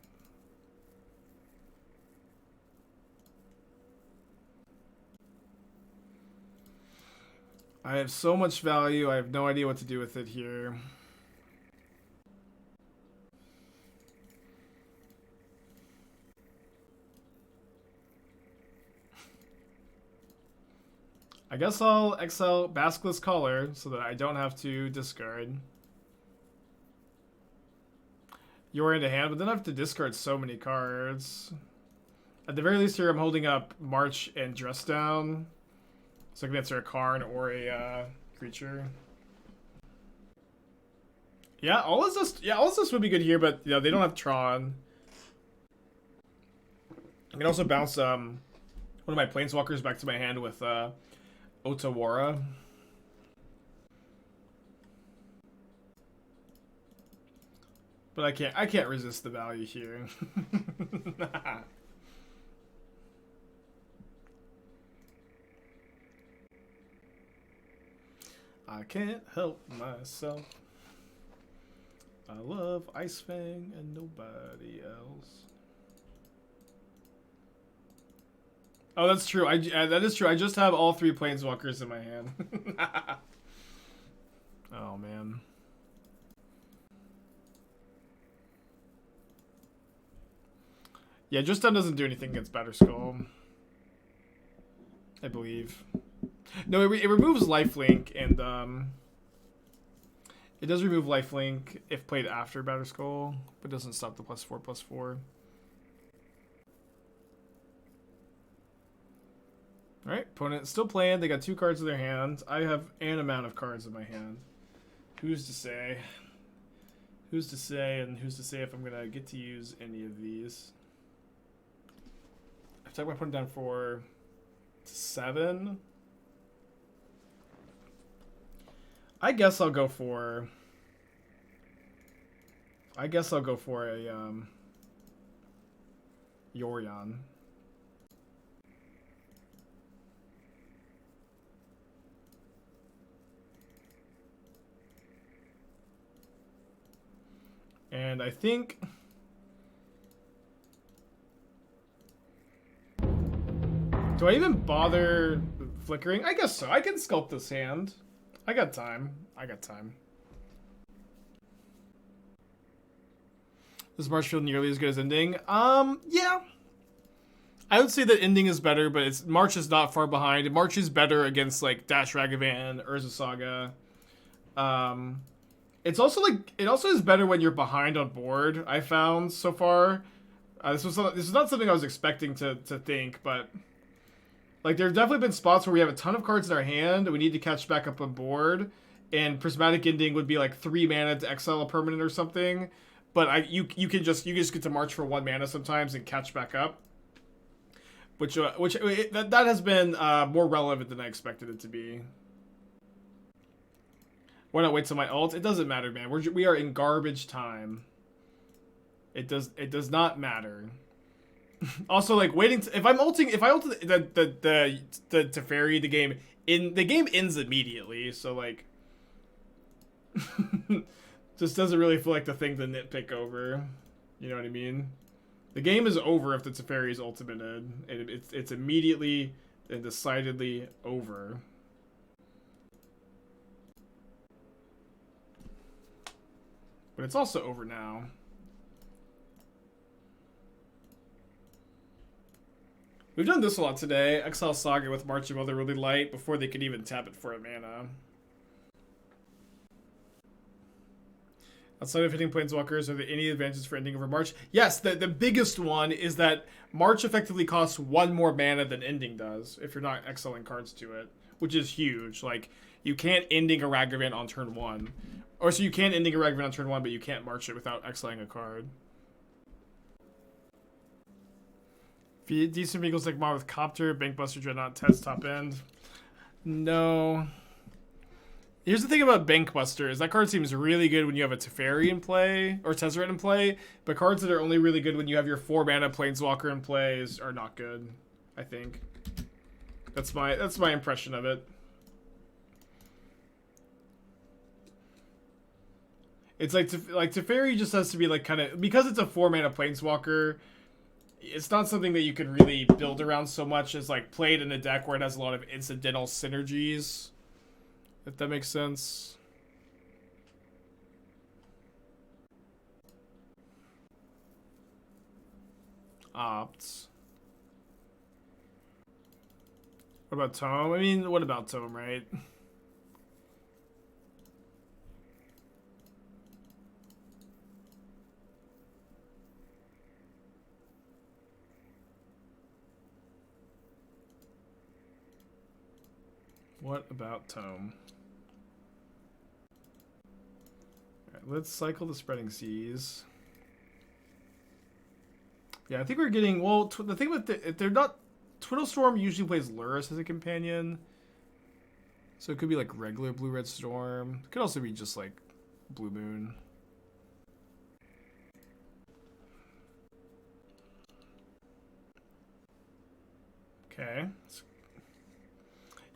I have so much value, I have no idea what to do with it here. I guess I'll exile Basilisk Collar so that I don't have to discard. Yorion to hand, but then I have to discard so many cards. At the very least here, I'm holding up March and Dress Down. So I can answer a Karn or a creature. Yeah, all of this would be good here, but you know, they don't have Tron. I can also bounce one of my Planeswalkers back to my hand with Otawara. But I can't resist the value here. I can't help myself. I love Ice-Fang and nobody else. Oh, that's true. That is true. I just have all 3 planeswalkers in my hand. Oh man. Yeah, just doesn't do anything against Batterskull, I believe. No, it removes lifelink, and it does remove lifelink if played after Batterskull, but doesn't stop the +4/+4. Alright, opponent still playing. They got 2 cards in their hand. I have an amount of cards in my hand. Who's to say? Who's to say, and who's to say if I'm going to get to use any of these? I've taken my opponent down for 7. I guess I'll go for a Yorion. And I think do I even bother flickering? I guess so. I can sculpt this hand. I got time. Does March feel nearly as good as Ending? Yeah. I would say that Ending is better, but March is not far behind. March is better against like Dash Ragavan, Urza Saga. It also is better when you're behind on board, I found so far. This is not something I was expecting to think, but like there have definitely been spots where we have a ton of cards in our hand and we need to catch back up on board, and Prismatic Ending would be like 3 mana to exile a permanent or something, but you just get to march for 1 mana sometimes and catch back up, which that has been more relevant than I expected it to be. Why not wait till my ult? It doesn't matter, man. We are in garbage time. It does not matter. Also, like waiting. If I ult the Teferi, the game ends immediately. So like, just doesn't really feel like the thing to nitpick over. You know what I mean? The game is over if the Teferi is ultimated. It's immediately and decidedly over. But it's also over now. We've done this a lot today. Exile Saga with March of Otherworldly Light before they could even tap it for a mana. Outside of hitting Planeswalkers, are there any advantages for Ending over March? Yes, the biggest one is that March effectively costs 1 more mana than Ending does if you're not exiling cards to it, which is huge. Like, you can't Ending a Ragavan on turn 1. Or so you can Ending a Ragavan on turn 1, but you can't March it without exiling a card. Decent vehicles like Mod with Copter, Bankbuster, Dreadnought, Tez, top end. No. Here's the thing about Bankbuster, is that card seems really good when you have a Teferi in play, or Tezzeret in play, but cards that are only really good when you have your 4 mana Planeswalker in play are not good, I think. That's my impression of it. It's like Teferi just has to be like kind of, because it's a 4 mana Planeswalker, it's not something that you can really build around so much as like played in a deck where it has a lot of incidental synergies. If that makes sense. Opts. What about Tome? I mean, what about Tome, right? What about Tome? Alright, let's cycle the Spreading Seas. Yeah, I think we're getting... Well, the thing with if they're not... Twiddlestorm usually plays Lurrus as a companion. So it could be like regular Blue-Red Storm. It could also be just like Blue Moon. Okay.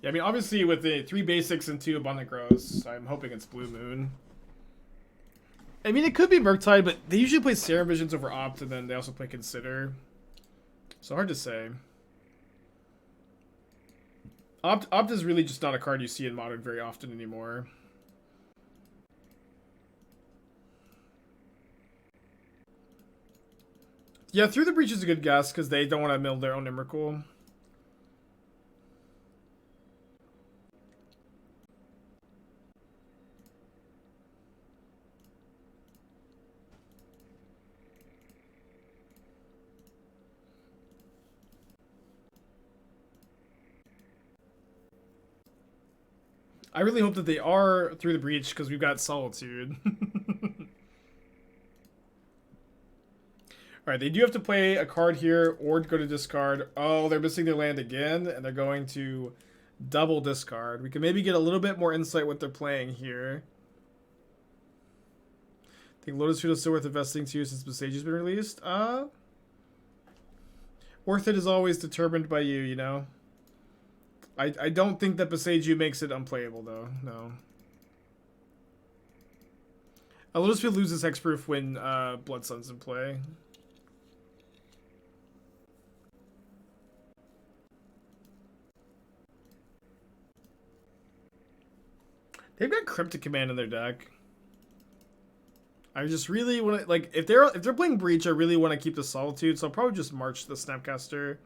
Yeah, I mean, obviously with the 3 basics and 2 abundant growths, I'm hoping it's Blue Moon. I mean, it could be Murktide, but they usually play Serum Visions over Opt, and then they also play Consider. So hard to say. Opt is really just not a card you see in Modern very often anymore. Yeah, Through the Breach is a good guess, because they don't want to mill their own Emrakul. I really hope that they are Through the Breach, because we've got Solitude. Alright, they do have to play a card here, or go to discard. Oh, they're missing their land again, and they're going to double discard. We can maybe get a little bit more insight what they're playing here. I think Lotus Field is still worth investing to since Besage has been released. Worth it is always determined by you, you know? I don't think that Besage makes it unplayable, though. No. Lotus Field loses hexproof when Blood Sun's in play. They've got Cryptic Command in their deck. I just really want to, like, if they're playing Breach, I really want to keep the Solitude, so I'll probably just march the Snapcaster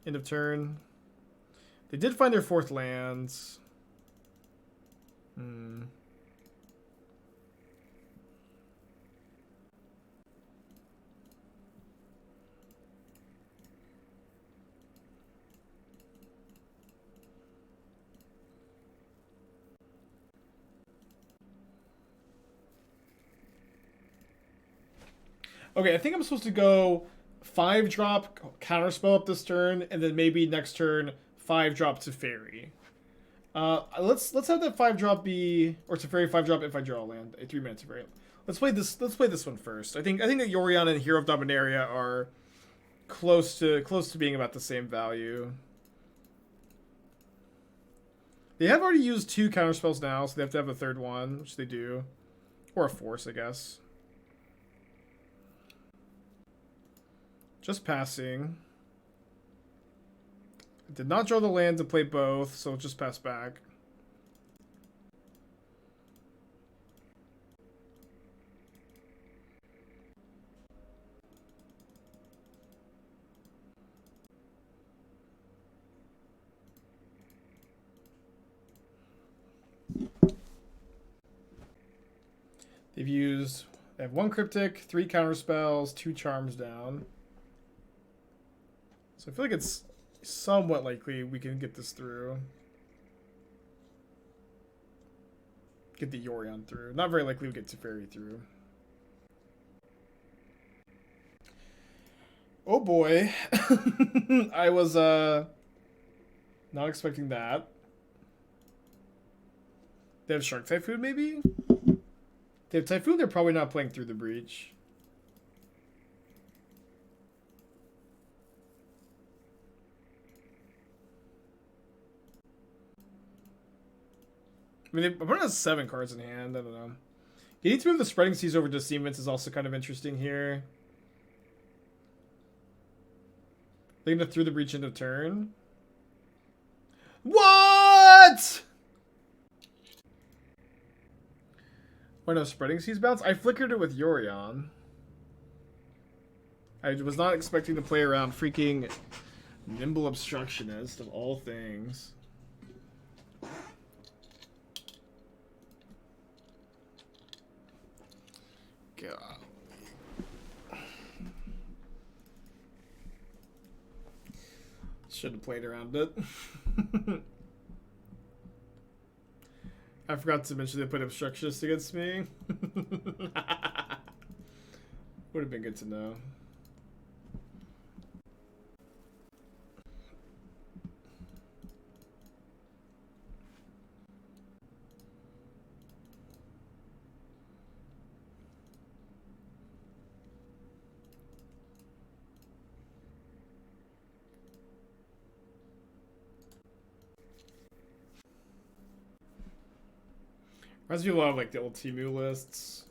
end of turn. They did find their 4th lands. Okay, I think I'm supposed to go 5-drop Counterspell up this turn, and then maybe next turn 5-drop Teferi. Let's have that 5-drop be, or Teferi 5-drop if I draw a land, a 3-mana Teferi. Let's play this one first. I think that Yorion and Hero of Dominaria are close to being about the same value. They have already used 2 counterspells now, so they have to have a 3rd one, which they do, or a force, I guess. Just passing. I did not draw the land to play both, so just pass back. They have 1 Cryptic, 3 Counterspells, 2 Charms down. So I feel like it's somewhat likely we can get this through. Get the Yorion through. Not very likely we get Teferi through. Oh boy. I was not expecting that. They have Shark Typhoon maybe? They have Typhoon, they're probably not playing Through the Breach. I mean, opponent has 7 cards in hand. I don't know. You need to move the Spreading Seas over to Demons is also kind of interesting here. They're going to Through the Breach into turn. What? Why no Spreading Seas bounce? I flickered it with Yorion. I was not expecting to play around freaking Nimble Obstructionist of all things. God. Should have played around it. I forgot to mention they put Obstructionist against me. Would have been good to know. Reminds me a lot of like the old Temu lists.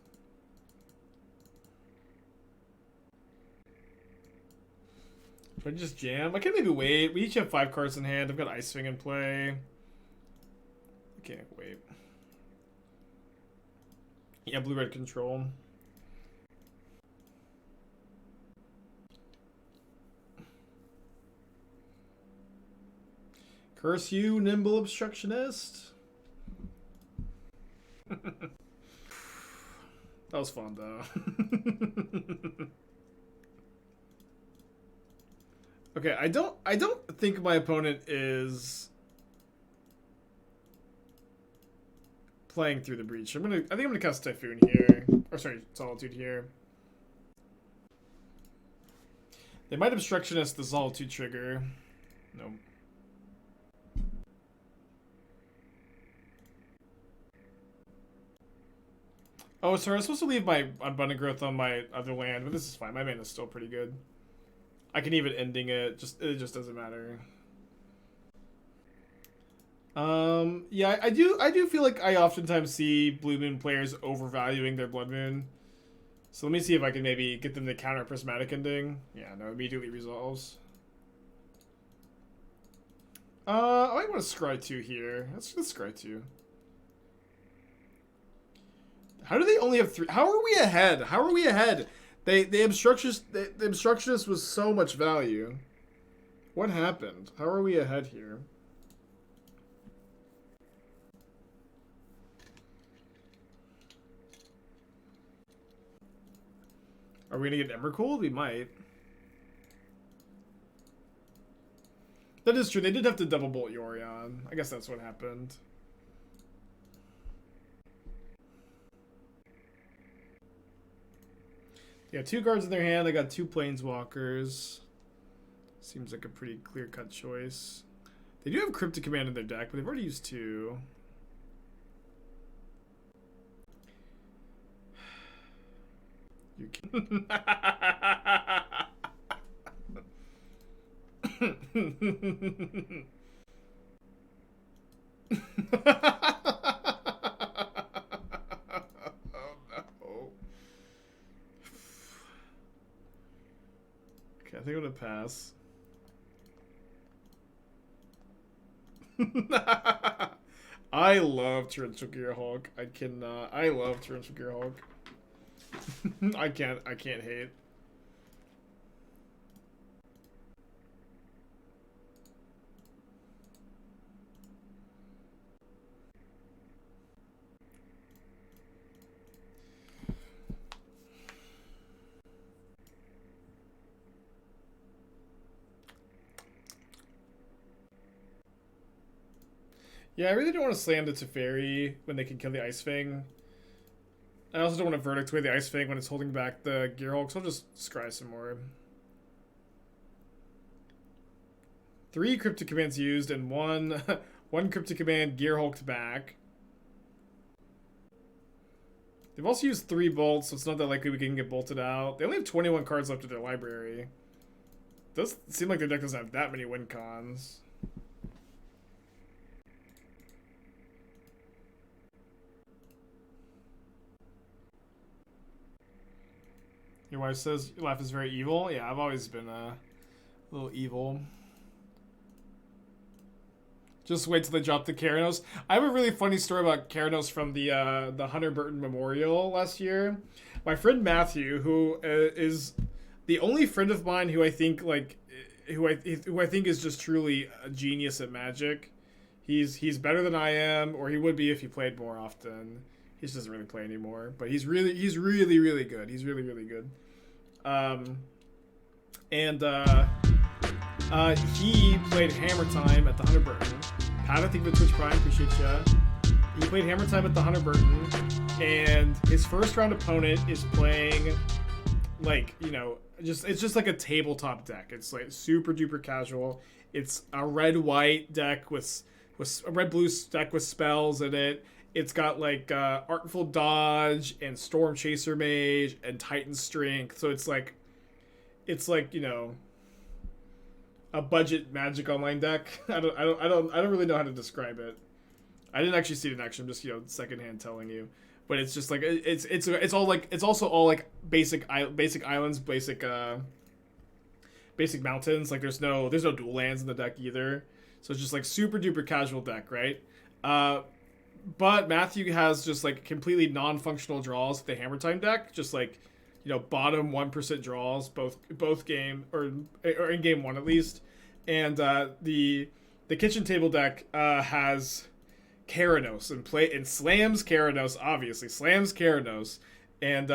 Should I just jam? I can maybe wait. We each have 5 cards in hand. I've got Ice-Fang in play. I can't wait. Yeah, blue-red control. Curse you, nimble obstructionist. That was fun though. Okay, I don't think my opponent is playing through the breach. I think I'm gonna cast Typhoon here. Or sorry, Solitude here. They might obstructionist the Solitude trigger. Nope. Oh, sorry, I was supposed to leave my Abundant Growth on my other land, but this is fine. My mana is still pretty good. I can even ending it. It just doesn't matter. Yeah, I do feel like I oftentimes see Blue Moon players overvaluing their Blood Moon. So let me see if I can maybe get them to counter Prismatic Ending. Yeah, no, immediately resolves. I might want to scry 2 here. Let's scry 2. How do they only have 3? How are we ahead? How are we ahead? The obstructionist was so much value. What happened? How are we ahead here? Are we gonna get Embercold? We might. That is true. They did have to double bolt Yorion. I guess that's what happened. They got 2 cards in their hand. They got 2 Planeswalkers. Seems like a pretty clear-cut choice. They do have Cryptic Command in their deck, but they've already used 2. You can. I think I'm gonna pass. I love Torrential Gearhulk. I cannot. I love Torrential Gearhulk. I can't hate. Yeah, I really don't want to slam the Teferi when they can kill the Ice-Fang. I also don't want to Verdict away the Ice-Fang when it's holding back the Gearhulk, so I'll just scry some more. 3 Cryptic Commands used and one Cryptic Command Gearhulked back. They've also used 3 bolts, so it's not that likely we can get bolted out. They only have 21 cards left in their library. It does seem like their deck doesn't have that many win cons. Your wife says your life is very evil. Yeah, I've always been a little evil. Just wait till they drop the Keranos. I have a really funny story about Keranos from the Hunter Burton Memorial last year. My friend Matthew, who is the only friend of mine who I think who I think is just truly a genius at Magic. He's better than I am, or he would be if he played more often. He just doesn't really play anymore, but he's really good. He's really good. He played Hammer Time at the Hunter Burton. Pat, I think the Twitch Prime, appreciate ya. He played Hammer Time at the Hunter Burton, and his first round opponent is playing, like, you know, it's just like a tabletop deck. It's like super duper casual. It's a red-white deck with a red-blue deck with spells in it. It's got like Artful Dodge and Storm Chaser Mage and Titan Strength. So it's like, you know, a budget Magic Online deck. I don't really know how to describe it. I didn't actually see it in action. I'm just, you know, secondhand telling you. But it's just like it's all like, it's also all like basic islands, basic basic mountains. Like there's no dual lands in the deck either. So it's just like super duper casual deck, right? But Matthew has just like completely non-functional draws with the Hammer Time deck, just like, you know, bottom 1% draws both game or in game one at least. And the kitchen table deck has Keranos and slams Keranos, obviously slams Keranos, and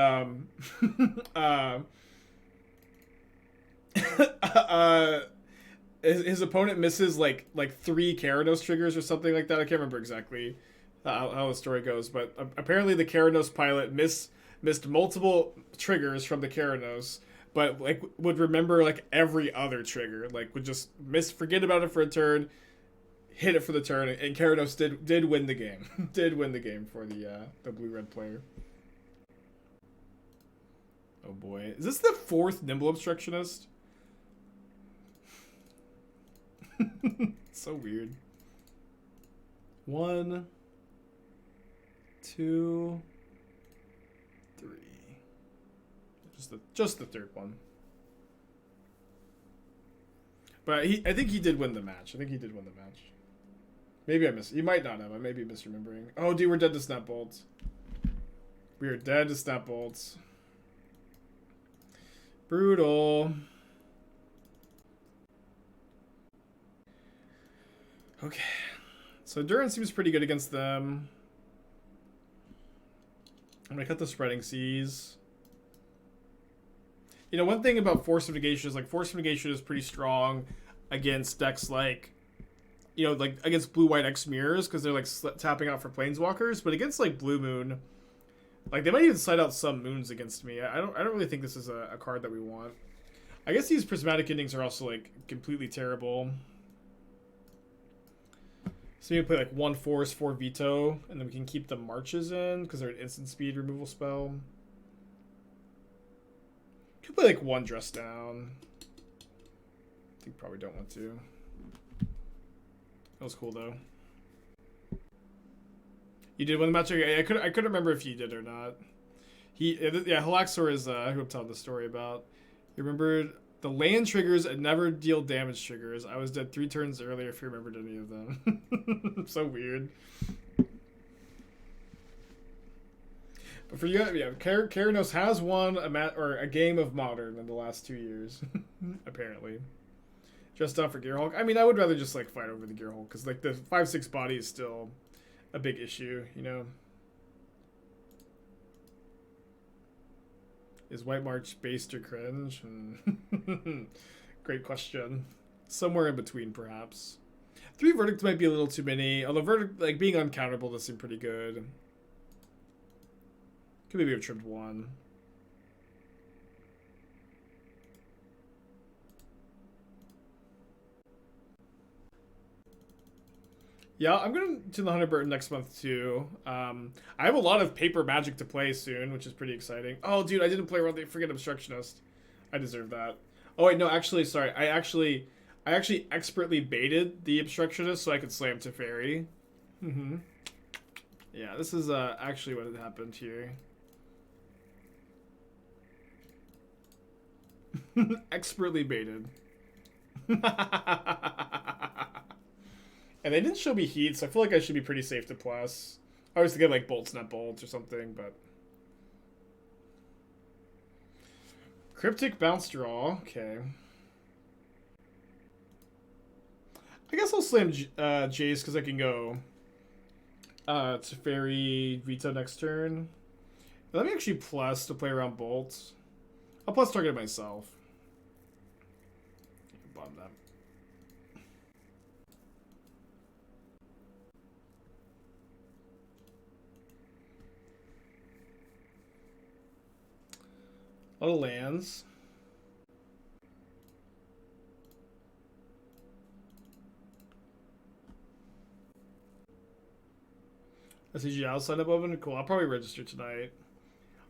his opponent misses like 3 Keranos triggers or something like that. I can't remember exactly how the story goes, but apparently the Keranos pilot missed multiple triggers from the Keranos, but like would remember like every other trigger, like would just forget about it for a turn, hit it for the turn, and Keranos did win the game. Did win the game for the blue-red player. Oh boy. Is this the 4th Nimble Obstructionist? So weird. 1, 2, 3. Just the 3rd one. But I think he did win the match. Maybe I missed. You might not have. I may be misremembering. Oh, dude, we're dead to Snap Bolts. We are dead to Snap Bolts. Brutal. Okay. So Endurance seems pretty good against them. I'm going to cut the Spreading Seas. You know, one thing about Force of Negation is, like, Force of Negation is pretty strong against decks like, you know, like against blue-white X mirrors, because they're like tapping out for planeswalkers. But against like Blue Moon, like they might even slide out some moons against me. I don't really think this is a card that we want. I guess these Prismatic Endings are also like completely terrible. So maybe play like 1 Force, 4 Veto, and then we can keep the Marches in because they're an instant speed removal spell. Could play like 1 Dress Down. I think probably don't want to. That was cool though. You did win the match. I couldn't remember if you did or not. Halaxor is who I'm telling the story about. You remembered the land triggers and never deal damage triggers. I was dead 3 turns earlier if you remembered any of them. So weird. But for you, yeah, Keranos has won a game of Modern in the last 2 years, apparently. Just down for Gearhulk. I mean, I would rather just like fight over the Gearhulk because like the 5/6 body is still a big issue, you know. Is White March based or cringe? Great question. Somewhere in between, perhaps. 3 Verdicts might be a little too many. Although Verdict, like being uncounterable, does seem pretty good. Could maybe have trimmed 1. Yeah, I'm going to the 100 Burton next month too. I have a lot of paper Magic to play soon, which is pretty exciting. Oh, dude, I didn't play around the freaking Obstructionist. I deserve that. Oh wait, no, actually, sorry. I actually expertly baited the Obstructionist so I could slam Teferi. Yeah, this is actually what had happened here. Expertly baited. And they didn't show me Heat, so I feel like I should be pretty safe to plus. I was thinking like Bolts, not Bolts or something, but... Cryptic Bounce Draw, okay. I guess I'll slam Jace because I can go Teferi, Veto next turn. Let me actually plus to play around Bolts. I'll plus target myself. Bomb that. A lot of lands. I see you outside of Dovin. Cool. I'll probably register tonight.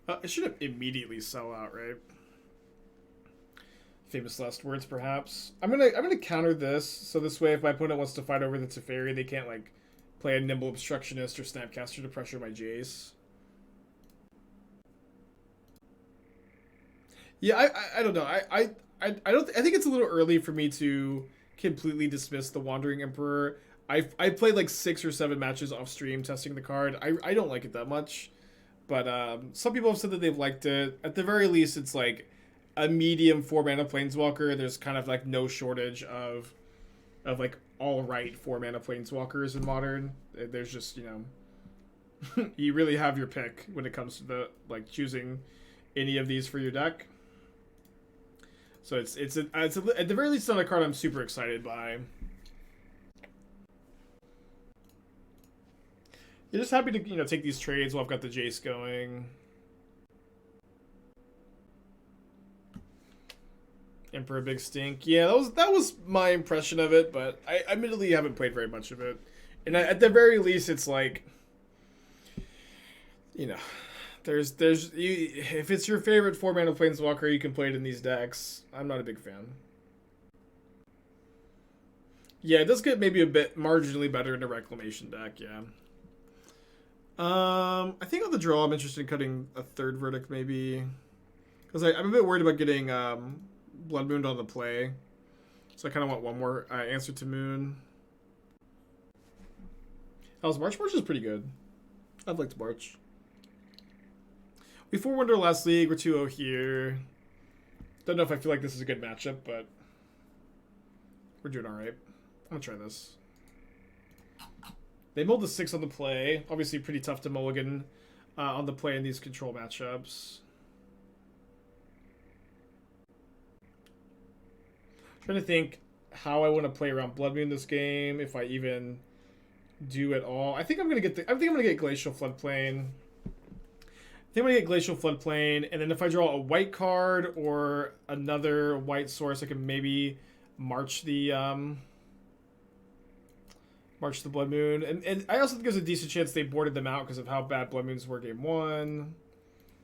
I should immediately sell out, right? Famous last words, perhaps. I'm gonna counter this, so this way, if my opponent wants to fight over the Teferi, they can't like play a Nimble Obstructionist or Snapcaster to pressure my Jace. Yeah, I don't know. I I don't. I think it's a little early for me to completely dismiss the Wandering Emperor. I played like 6 or 7 matches off stream testing the card. I don't like it that much, but some people have said that they've liked it. At the very least, it's like a medium 4-mana Planeswalker. There's kind of like no shortage of like all right 4-mana Planeswalkers in Modern. There's just, you know, you really have your pick when it comes to the like choosing any of these for your deck. So it's at the very least not a card I'm super excited by. You're just happy to, you know, take these trades while I've got the Jace going. Emperor Big Stink. Yeah, that was my impression of it, but I admittedly haven't played very much of it. And at the very least, it's like, you know, if it's your favorite 4-mana Planeswalker, you can play it in these decks. I'm not a big fan. Yeah, it does get maybe a bit marginally better in a Reclamation deck, yeah. I think on the draw, I'm interested in cutting a 3rd Verdict, maybe. Because I'm a bit worried about getting Blood Moon on the play. So I kind of want one more answer to Moon. How's March? March is pretty good. I've liked March. We 4-1 last league. We're 2-0 here. Don't know if I feel like this is a good matchup, but we're doing alright. I'm going to try this. They mulled the 6 on the play. Obviously pretty tough to mulligan on the play in these control matchups. Trying to think how I want to play around Blood Moon this game, if I even do at all. I think I'm gonna get Glacial Floodplain. I think I'm gonna get Glacial Floodplain, and then if I draw a white card or another white source, I can maybe march the Blood Moon. And I also think there's a decent chance they boarded them out because of how bad Blood Moons were game 1.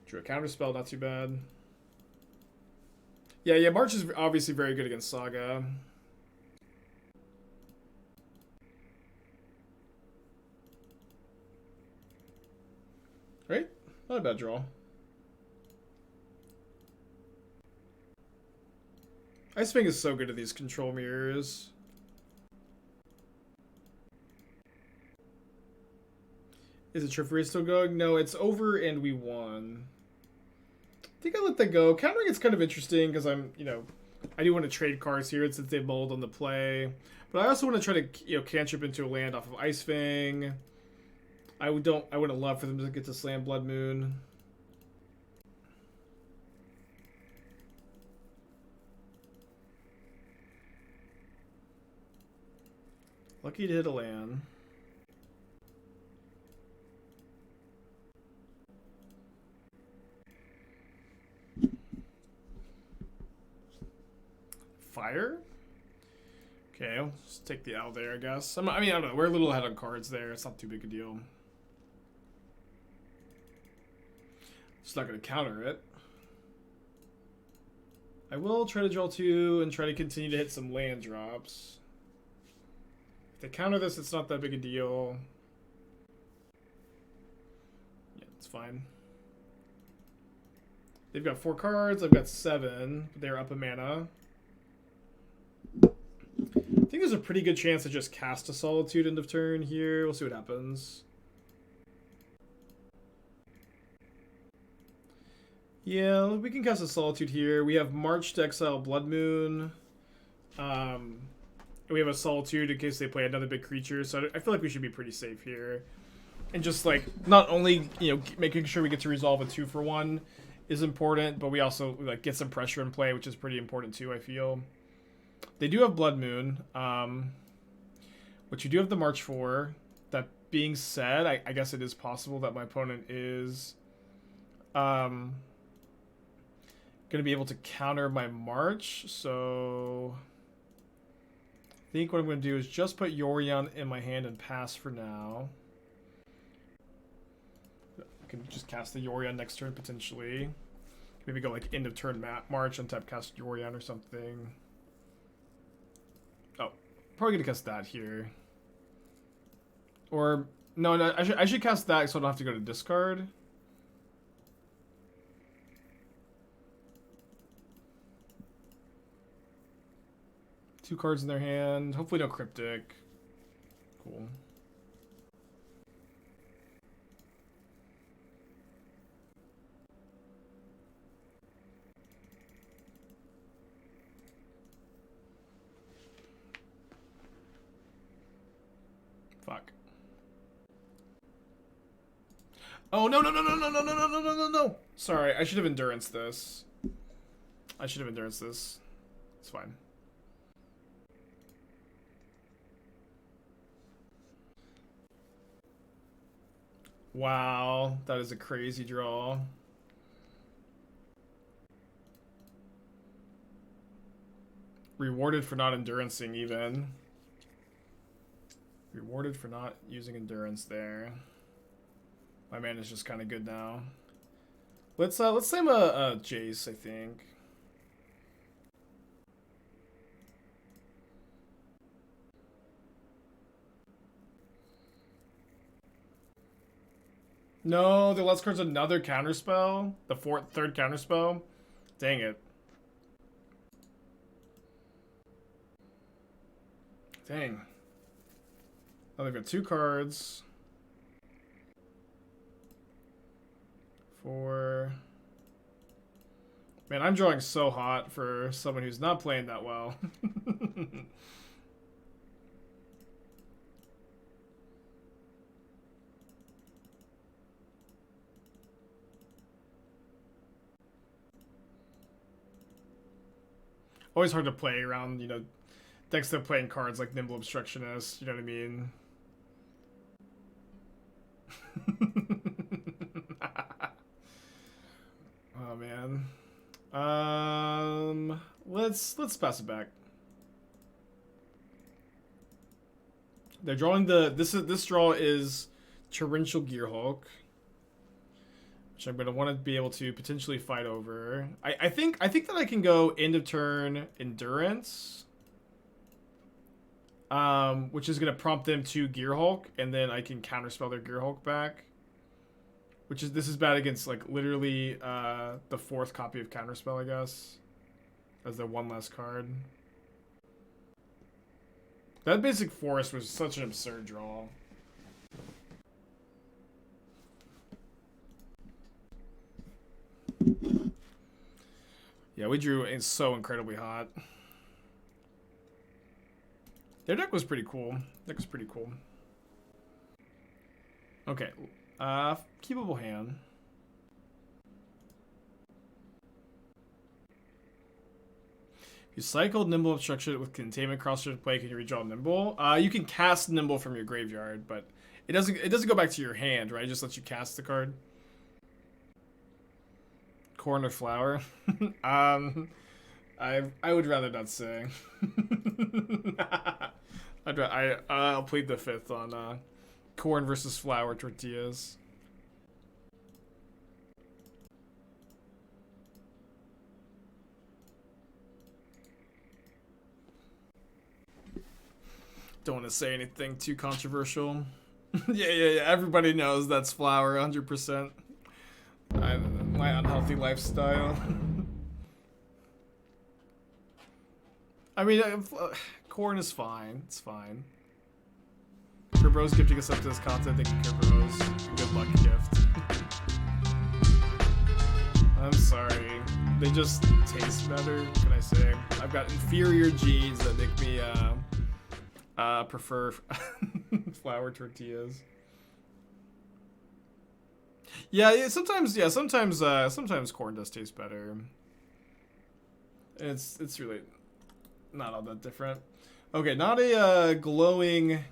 Drew a Counterspell, not too bad. Yeah, March is obviously very good against Saga. Right? Not a bad draw. Ice-Fang is so good at these control mirrors. Is it Teferi still going? No, it's over and we won. I think I let that go. Countering it's kind of interesting because I'm, you know, I do want to trade cards here since they mulled on the play. But I also want to try to, you know, cantrip into a land off of Ice-Fang. I wouldn't love for them to get to slam Blood Moon. Lucky to hit a land. Fire? Okay, I'll just take the L there, I guess. I mean, I don't know. We're a little ahead on cards there. It's not too big a deal. Just not going to counter it. I will try to draw 2 and try to continue to hit some land drops. If they counter this, it's not that big a deal. Yeah, it's fine. They've got 4 cards. I've got 7. They're up a mana. I think there's a pretty good chance to just cast a Solitude end of turn here. We'll see what happens. Yeah, we can cast a Solitude here. We have March to exile Blood Moon. And we have a Solitude in case they play another big creature. So I feel like we should be pretty safe here. And just like, not only, you know, making sure we get to resolve a 2-for-1 is important, but we also like get some pressure in play, which is pretty important too, I feel. They do have Blood Moon, which you do have the March for. That being said, I guess it is possible that my opponent is going to be able to counter my March. So I think what I'm going to do is just put Yorion in my hand and pass for now. I can just cast the Yorion next turn potentially. Maybe go like end of turn March, untap cast Yorion or something. Oh, probably gonna cast that here. Or no, I should cast that so I don't have to go to discard. 2 cards in their hand. Hopefully no cryptic. Cool. Fuck. Oh, no, no, no, no, no, no, no, no, no, no, no, no. Sorry, I should have endurance this. I should have endurance this. It's fine. Wow, that is a crazy draw. Rewarded for not endurancing even. Rewarded for not using endurance there. My man is just kind of good now. Let's slam a Jace, I think. No, the last card's another counterspell. The third counterspell. Dang it. Dang. Now they've got 2 cards. 4. Man, I'm drawing so hot for someone who's not playing that well. Always hard to play around, you know, decks that are playing cards like Nimble Obstructionist, you know what I mean? Oh man. Let's pass it back. They're drawing this draw is Torrential Gearhulk, which I'm gonna want to be able to potentially fight over. I think that I can go end of turn endurance, which is gonna prompt them to Gearhulk, and then I can counterspell their Gearhulk back. This is bad against like literally the 4th copy of Counterspell, I guess, as their 1 last card. That basic forest was such an absurd draw. Yeah, we drew it so incredibly hot. Their deck was pretty cool. Okay. Keepable hand. If you cycle Nimble Obstruction with Containment Crosser to play, can you redraw Nimble? You can cast Nimble from your graveyard, but it doesn't go back to your hand, right? It just lets you cast the card. Corn or flower? I would rather not say. I'll plead the 5th on corn versus flour tortillas. Don't want to say anything too controversial. yeah. Everybody knows that's flour, 100%. My unhealthy lifestyle. I mean, corn is fine. It's fine. Kerberos gifting us up to this content. Thank you, Kerberos. Good luck gift. I'm sorry. They just taste better, can I say? I've got inferior genes that make me prefer flour tortillas. Sometimes corn does taste better. It's really not all that different. Okay, not a glowing,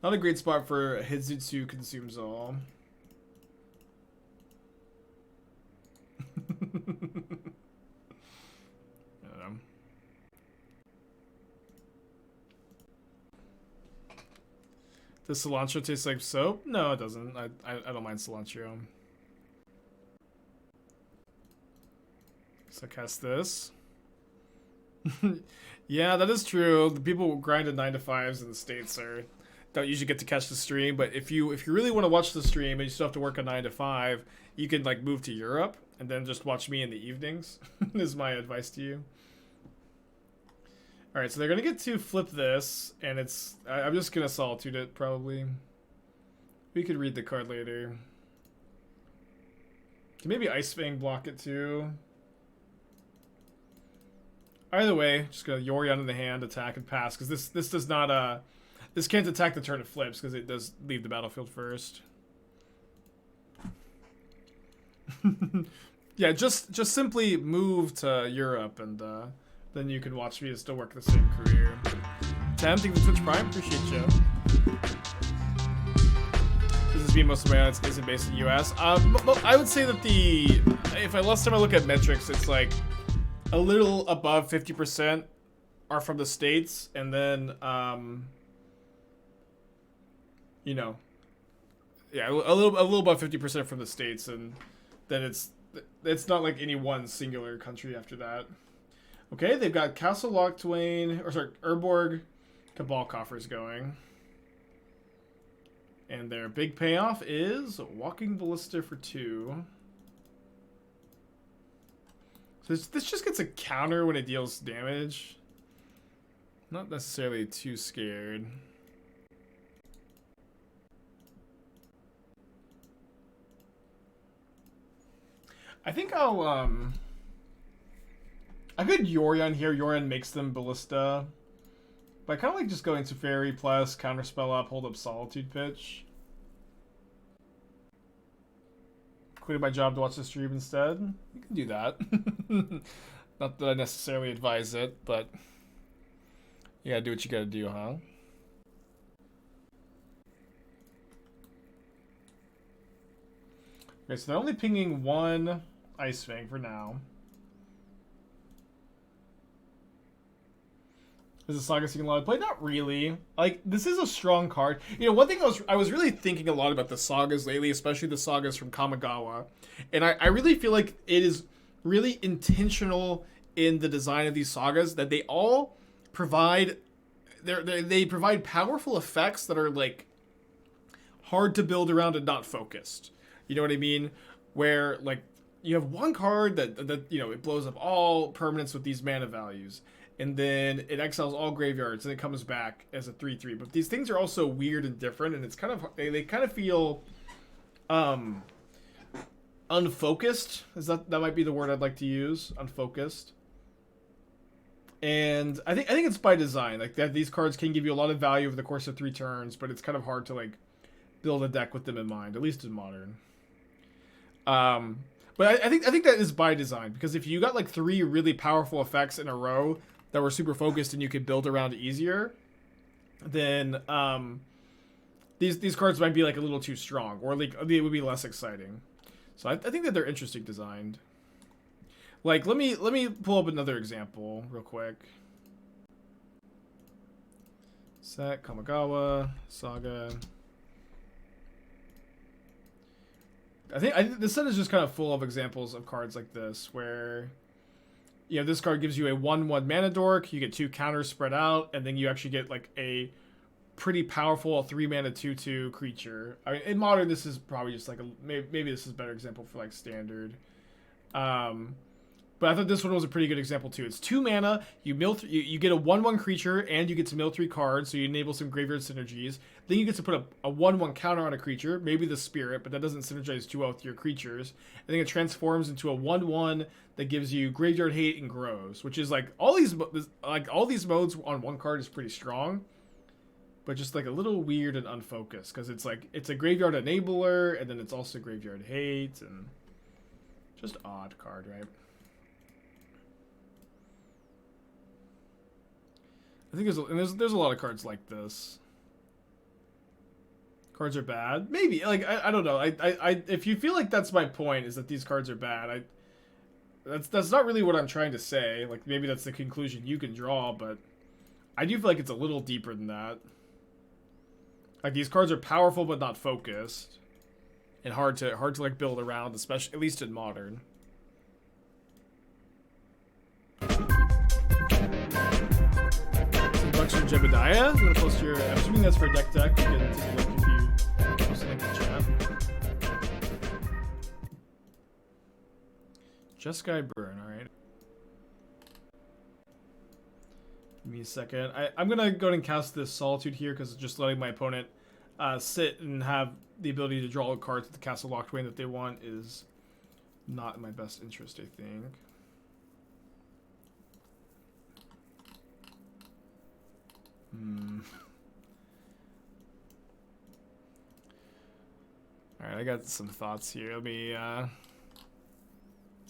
not a great spot for Hitsutsu Consumes All. I don't know. Does cilantro taste like soap? No, it doesn't. I don't mind cilantro. So cast this. Yeah, that is true. The people who grind at 9 to 5s in the States don't usually get to catch the stream. But if you really want to watch the stream and you still have to work a 9 to 5, you can like move to Europe and then just watch me in the evenings. Is my advice to you. All right, so they're gonna get to flip this, and it's. I'm just gonna Solitude it probably. We could read the card later. Can maybe Ice-Fang block it too. Either way, just gonna Yorion in the hand, attack and pass, because this does not this can't attack the turn it flips because it does leave the battlefield first. Yeah, just simply move to Europe and then you can watch me still work the same career. Tem, thank you for Twitch Prime, appreciate you. This is being most of my audience isn't based in the US. I would say that if last time I look at metrics, it's like a little above 50% are from the States, and then you know, yeah, a little above 50% from the States, and then it's not like any one singular country after that. Okay, they've got Castle Urborg Cabal Coffers going. And their big payoff is Walking Ballista for 2. So this just gets a counter when it deals damage. Not necessarily too scared. I think I could Yorion here. Yorion makes them Ballista. But I kind of like just going Teferi plus Counterspell up, hold up Solitude pitch. Quitting my job to watch the stream instead. You can do that. Not that I necessarily advise it, but you gotta do what you gotta do, huh? Okay, so they're only pinging one Ice-Fang for now. Is the Saga seeing a lot of play? Not really. Like, this is a strong card. You know, one thing I was really thinking a lot about the Sagas lately, especially the Sagas from Kamigawa. And I really feel like it is really intentional in the design of these Sagas that they all provide... They provide powerful effects that are, like, hard to build around and not focused. You know what I mean? Where, like, you have one card that you know, it blows up all permanents with these mana values. And then it exiles all graveyards, and it comes back as a 3/3. But these things are also weird and different, and it's kind of they kind of feel unfocused. That might be the word I'd like to use, unfocused. And I think it's by design, like that these cards can give you a lot of value over the course of 3 turns, but it's kind of hard to like build a deck with them in mind, at least in Modern. But I think that is by design, because if you got like 3 really powerful effects in a row that were super focused and you could build around easier, then these cards might be like a little too strong, or like it would be less exciting. So I think that they're interesting designed. Like let me pull up another example real quick. Set Kamigawa Saga. I think this set is just kind of full of examples of cards like this, where, you know, this card gives you a 1/1 mana dork, you get 2 counters spread out, and then you actually get like a pretty powerful 3 mana 2/2 creature. I mean, in Modern, this is probably just like maybe this is a better example for like Standard. But I thought this one was a pretty good example too. It's 2 mana, you get a 1/1 creature, and you get to mill 3 cards, so you enable some graveyard synergies. Then you get to put a 1/1 counter on a creature, maybe the Spirit, but that doesn't synergize too well with your creatures. And then it transforms into a 1/1 that gives you graveyard hate and grows, which is like all these modes on one card is pretty strong, but just like a little weird and unfocused, because it's like it's a graveyard enabler, and then it's also graveyard hate, and just odd card, right? I think there's a lot of cards like this. Cards are bad, maybe. Like I don't know. I if you feel like that's my point, is that these cards are bad. That's not really what I'm trying to say. Like maybe that's the conclusion you can draw, but I do feel like it's a little deeper than that. Like these cards are powerful but not focused, and hard to like build around, especially at least in Modern. Bucks from Jebediah. You want to post your... I'm assuming that's for a deck. You can take a look if you post a link in the chat. Jeskai Burn, alright. Give me a second. I'm going to go ahead and cast this Solitude here because it's just letting my opponent sit and have the ability to draw a card to the Castle Locked Way that they want is not in my best interest, I think. Alright, I got some thoughts here. Let me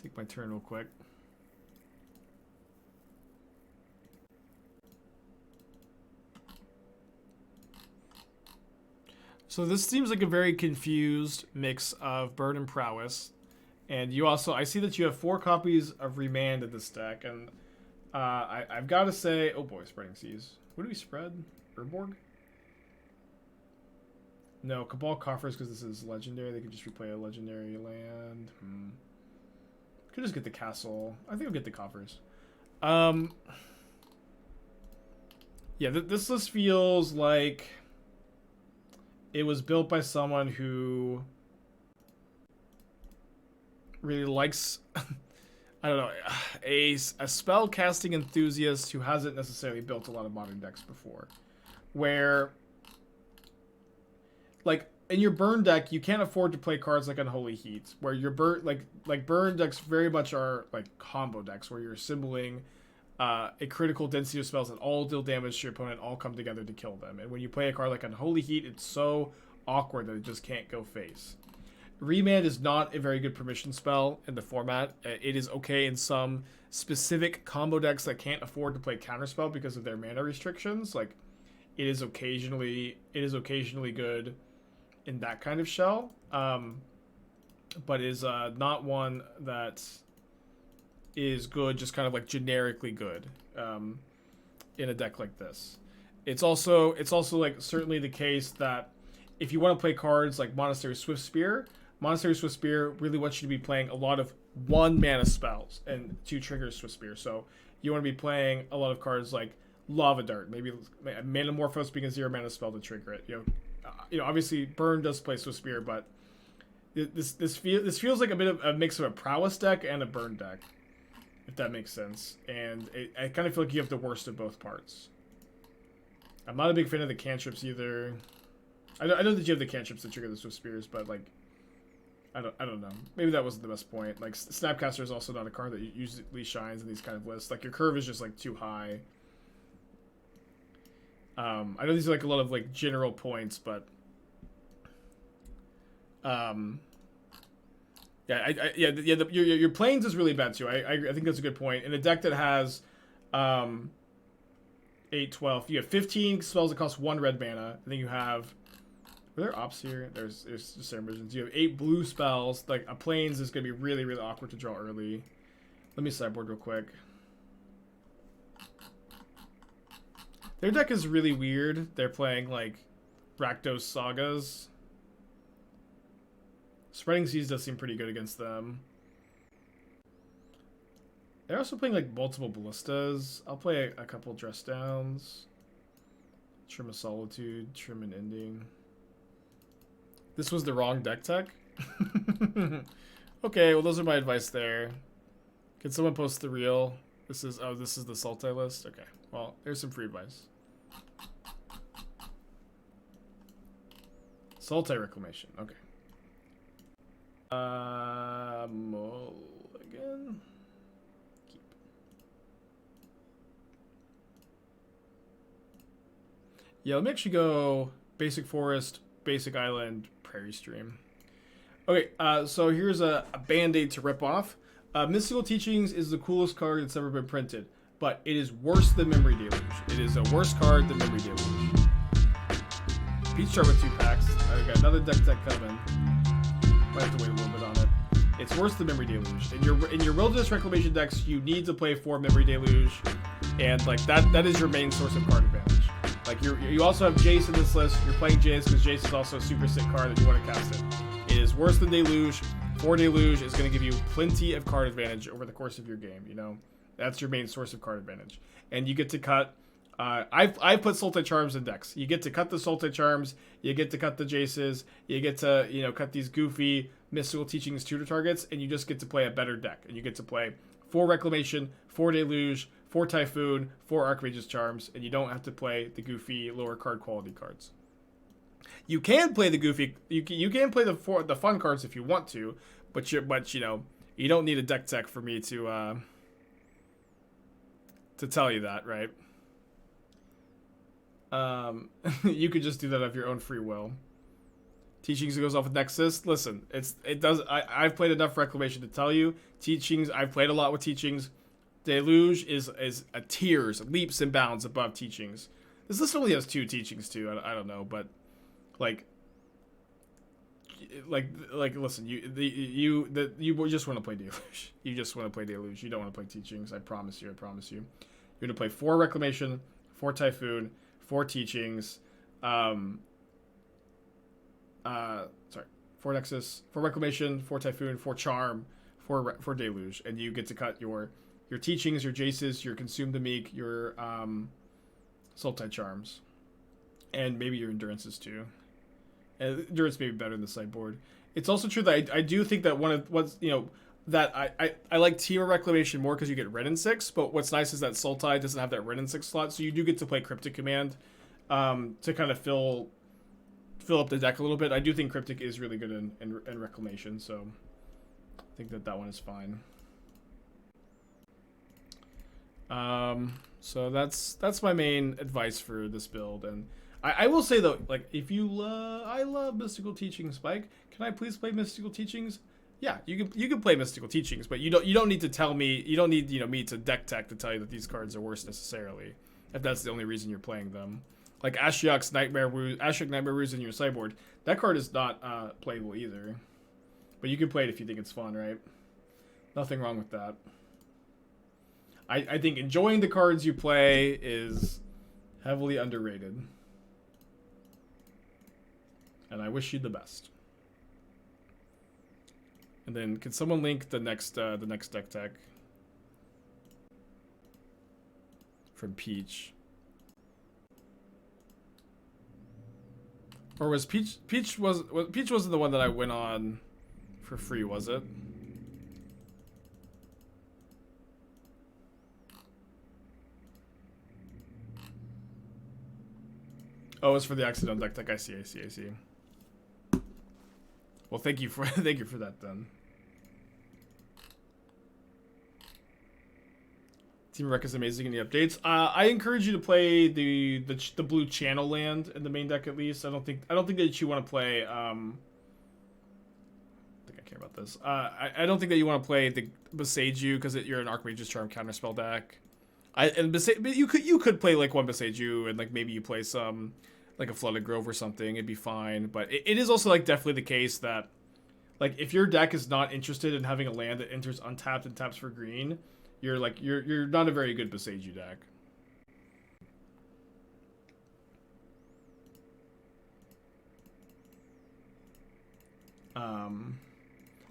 take my turn real quick. So this seems like a very confused mix of Burn and Prowess. And you also, I see that you have 4 copies of Remand in this deck. And I've got to say, oh boy, Spreading Seas. What do we spread? Urborg? No, Cabal Coffers because this is legendary. They could just replay a legendary land. Could just get the castle. I think I'll get the coffers. Yeah, this list feels like it was built by someone who really likes, I don't know, a spell casting enthusiast who hasn't necessarily built a lot of modern decks before. Where, like, in your burn deck, you can't afford to play cards like Unholy Heat, where your burn, like burn decks very much are like combo decks, where you're assembling a critical density of spells that all deal damage to your opponent, all come together to kill them. And when you play a card like Unholy Heat, it's so awkward that it just can't go face. Remand is not a very good permission spell in the format. It is okay in some specific combo decks that can't afford to play Counterspell because of their mana restrictions. Like, it is occasionally good in that kind of shell, but is not one that is good, just kind of like generically good in a deck like this. It's also like certainly the case that if you want to play cards like Monastery Swiftspear really wants you to be playing a lot of 1 mana spells and 2 triggers Swiftspear. So you want to be playing a lot of cards like Lava Dart, maybe Manamorphose being a 0 mana spell to trigger it. You know, obviously Burn does play Swiftspear, but this feels like a bit of a mix of a Prowess deck and a Burn deck, if that makes sense. And I kind of feel like you have the worst of both parts. I'm not a big fan of the cantrips either. I know that you have the cantrips that trigger the Swift Spears, but like, I don't know. Maybe that wasn't the best point. Like, Snapcaster is also not a card that usually shines in these kind of lists. Like, your curve is just like too high. I know these are like a lot of like general points, but your planes is really bad too. I think that's a good point. In a deck that has 8, 12, you have 15 spells that cost 1 red mana, and then you have, are there ops here? There's just visions. You have 8 blue spells. Like, a planes is going to be really, really awkward to draw early. Let me sideboard real quick. Their deck is really weird. They're playing like Rakdos Sagas. Spreading Seas does seem pretty good against them. They're also playing like multiple Ballistas. I'll play a couple Dress Downs. Trim a Solitude, Trim an Ending. This was the wrong deck tech? Okay, well those are my advice there. Can someone post the real? This is the Sultai list? Okay, well, there's some free advice. Sultai Reclamation, okay. Mulligan. Keep. Yeah, let me actually go Basic Forest, Basic Island, Prairie Stream. Okay, so here's a band-aid to rip off. Mystical Teachings is the coolest card that's ever been printed, but it is worse than Memory Deluge. It is a worse card than Memory Deluge. Peach Chart with 2 packs. I got another deck coming. Might have to wait a little bit on it. It's worse than Memory Deluge. In your Wilderness Reclamation decks, you need to play 4 Memory Deluge, and like that is your main source of card advantage. Like you also have Jace in this list. You're playing Jace because Jace is also a super sick card that you want to cast it. It is worse than Deluge. 4 Deluge is going to give you plenty of card advantage over the course of your game. You know, that's your main source of card advantage, and you get to cut. I've put Sultai Charms in decks. You get to cut the Sultai Charms. You get to cut the Jaces. You get to cut these goofy Mystical Teachings tutor targets, and you just get to play a better deck. And you get to play 4 Reclamation, 4 Deluge, 4 Typhoon, 4 Archmage's Charms, and you don't have to play the goofy lower card quality cards. You can play the goofy, you can play the fun cards if you want to, but you know, you don't need a deck tech for me to tell you that, right? You could just do that of your own free will. Teachings goes off with Nexus. Listen, I've played enough Reclamation to tell you. Teachings, I've played a lot with Teachings. Deluge is a tiers, leaps and bounds above Teachings. This list only has 2 Teachings too. I don't know, but like listen, you just want to play Deluge. You just want to play Deluge. You don't want to play Teachings. I promise you. You're gonna play 4 Reclamation, 4 Typhoon, 4 Teachings, 4 Nexus, 4 Reclamation, 4 Typhoon, 4 Charm, 4 Deluge, and you get to cut your Teachings, your Jaces, your Consume the Meek, your Sultai Charms, and maybe your Endurances too. And Endurance may be better in the sideboard. It's also true that I do think that that I like Team Reclamation more because you get red and 6, but what's nice is that Sultai doesn't have that red and 6 slot, so you do get to play Cryptic Command to kind of fill up the deck a little bit. I do think Cryptic is really good in Reclamation, so I think that one is fine. So that's my main advice for this build, and I will say though, like if you I love Mystical Teachings, Spike. Can I please play Mystical Teachings? Yeah, you can play Mystical Teachings, but you don't need to tell me, you don't need me to deck tech to tell you that these cards are worse necessarily, if that's the only reason you're playing them. Like Ashiok's Nightmare Ruse in your sideboard, that card is not playable either, but you can play it if you think it's fun, right? Nothing wrong with that. I think enjoying the cards you play is heavily underrated, and I wish you the best. And then, can someone link the next deck tech from Peach? Or was Peach wasn't the one that I went on for free, was it? Oh, it's for the accidental deck tech. I see. Well, thank you for that then. Team Rec is amazing in the updates. I encourage you to play the blue channel land in the main deck at least. I don't think that you want to play. I think I care about this. I don't think that you want to play the Boseiju because you're an Archmage's Charm counterspell deck. But you could play like one Boseiju and like maybe you play some like a Flooded Grove or something. It'd be fine. But it is also like definitely the case that like if your deck is not interested in having a land that enters untapped and taps for green, you're not a very good Boseiju deck.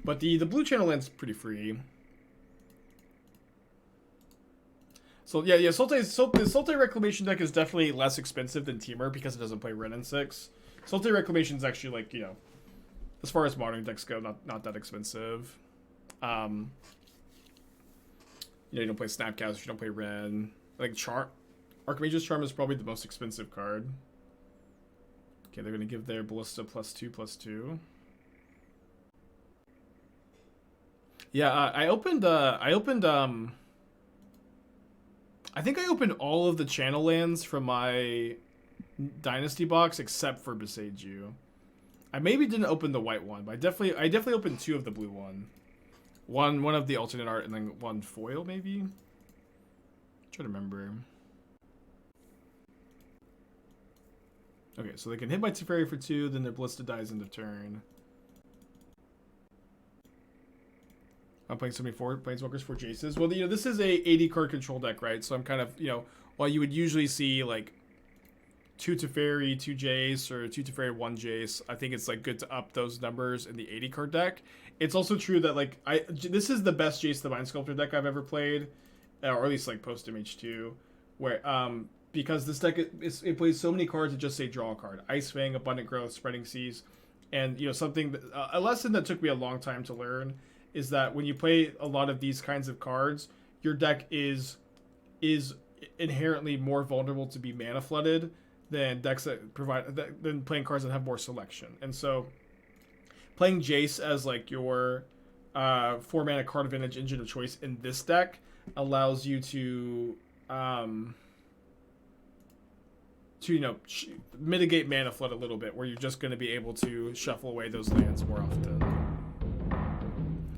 But the blue channel land's pretty free. So yeah, Sultai Reclamation deck is definitely less expensive than Temur because it doesn't play red and 6. Sultai Reclamation is actually like, as far as modern decks go, not that expensive. You don't play Snapcast if you don't play Ren. Like Archmage's Charm is probably the most expensive card. Okay, they're gonna give their Ballista +2/+2. Yeah, I think I opened all of the channel lands from my Dynasty box except for Boseiju. I maybe didn't open the white one, but I definitely opened 2 of the blue one. One of the alternate art and then 1 foil maybe. I'm trying to remember. Okay, so they can hit by Teferi for 2, then their Ballista dies end of turn. I'm playing so many Planeswalkers, 4 Jaces. Well, this is a 80 card control deck, right? So I'm kind of, while you would usually see like 2 Teferi, 2 Jace, or 2 Teferi, 1 Jace, I think it's like good to up those numbers in the 80 card deck. It's also true that like this is the best Jace the Mind Sculptor deck I've ever played, or at least like post MH2, where because this deck it plays so many cards that just say draw a card. Ice-Fang, Abundant Growth, Spreading Seas, and something that, a lesson that took me a long time to learn is that when you play a lot of these kinds of cards, your deck is is inherently more vulnerable to be mana flooded than decks that than playing cards that have more selection. And so playing Jace as like your 4-mana card advantage engine of choice in this deck allows you to mitigate mana flood a little bit, where you're just going to be able to shuffle away those lands more often.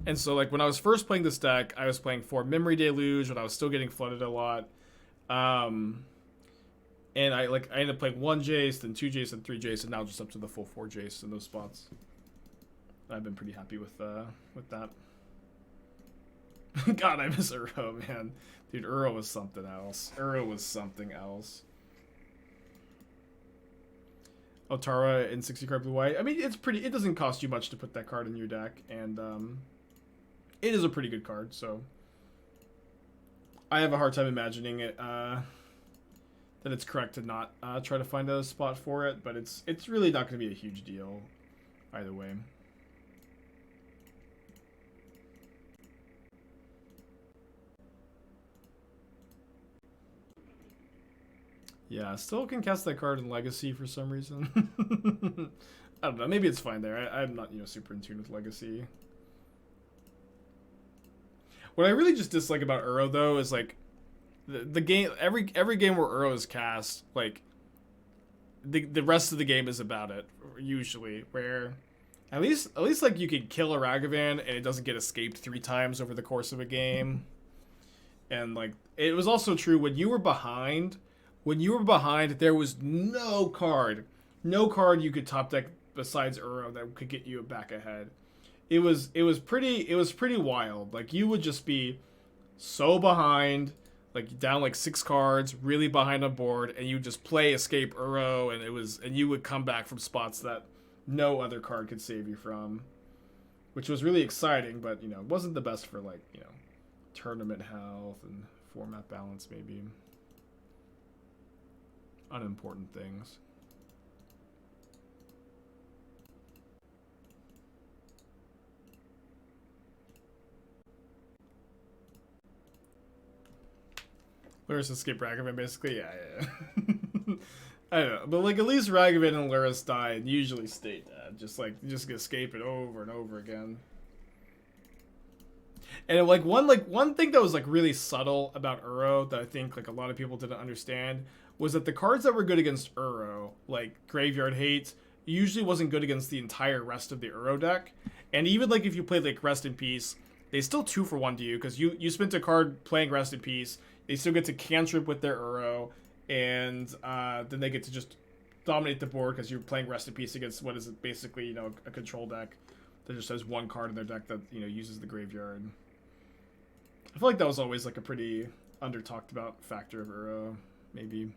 And so like when I was first playing this deck, I was playing 4 Memory Deluge when I was still getting flooded a lot. And I ended up playing 1 Jace, then 2 Jace, and 3 Jace, and now just up to the full 4 Jace in those spots. I've been pretty happy with that. God, I miss Uro, man. Dude, Uro was something else. Otawara in 60 card blue white. I mean, it doesn't cost you much to put that card in your deck, and it is a pretty good card, so I have a hard time imagining it that it's correct to not try to find a spot for it, but it's really not going to be a huge deal either way. Yeah, still can cast that card in Legacy for some reason. I don't know. Maybe it's fine there. I'm not, super in tune with Legacy. What I really just dislike about Uro though is like the game. Every game where Uro is cast, like the rest of the game is about it usually. Where at least like you can kill a Ragavan and it doesn't get escaped 3 times over the course of a game. And like it was also true when you were behind. When you were behind, there was no card you could top deck besides Uro that could get you back ahead. It was pretty wild. Like you would just be so behind, like down like 6 cards, really behind on board, and you would just play Escape Uro, and you would come back from spots that no other card could save you from, which was really exciting. But it wasn't the best for like tournament health and format balance maybe. Unimportant things. Lurrus escape Ragavan, basically. Yeah. I don't know, but like at least Ragavan and Lurrus die and usually stay dead. Just escape it over and over again. And like one thing that was like really subtle about Uro that I think like a lot of people didn't understand was that the cards that were good against Uro, like Graveyard Hate, usually wasn't good against the entire rest of the Uro deck. And even like if you played like Rest in Peace, they still 2-for-1 to you because you spent a card playing Rest in Peace. They still get to cantrip with their Uro, and then they get to just dominate the board because you're playing Rest in Peace against what is basically a control deck that just has 1 card in their deck that uses the graveyard. I feel like that was always like a pretty under talked about factor of Uro, maybe.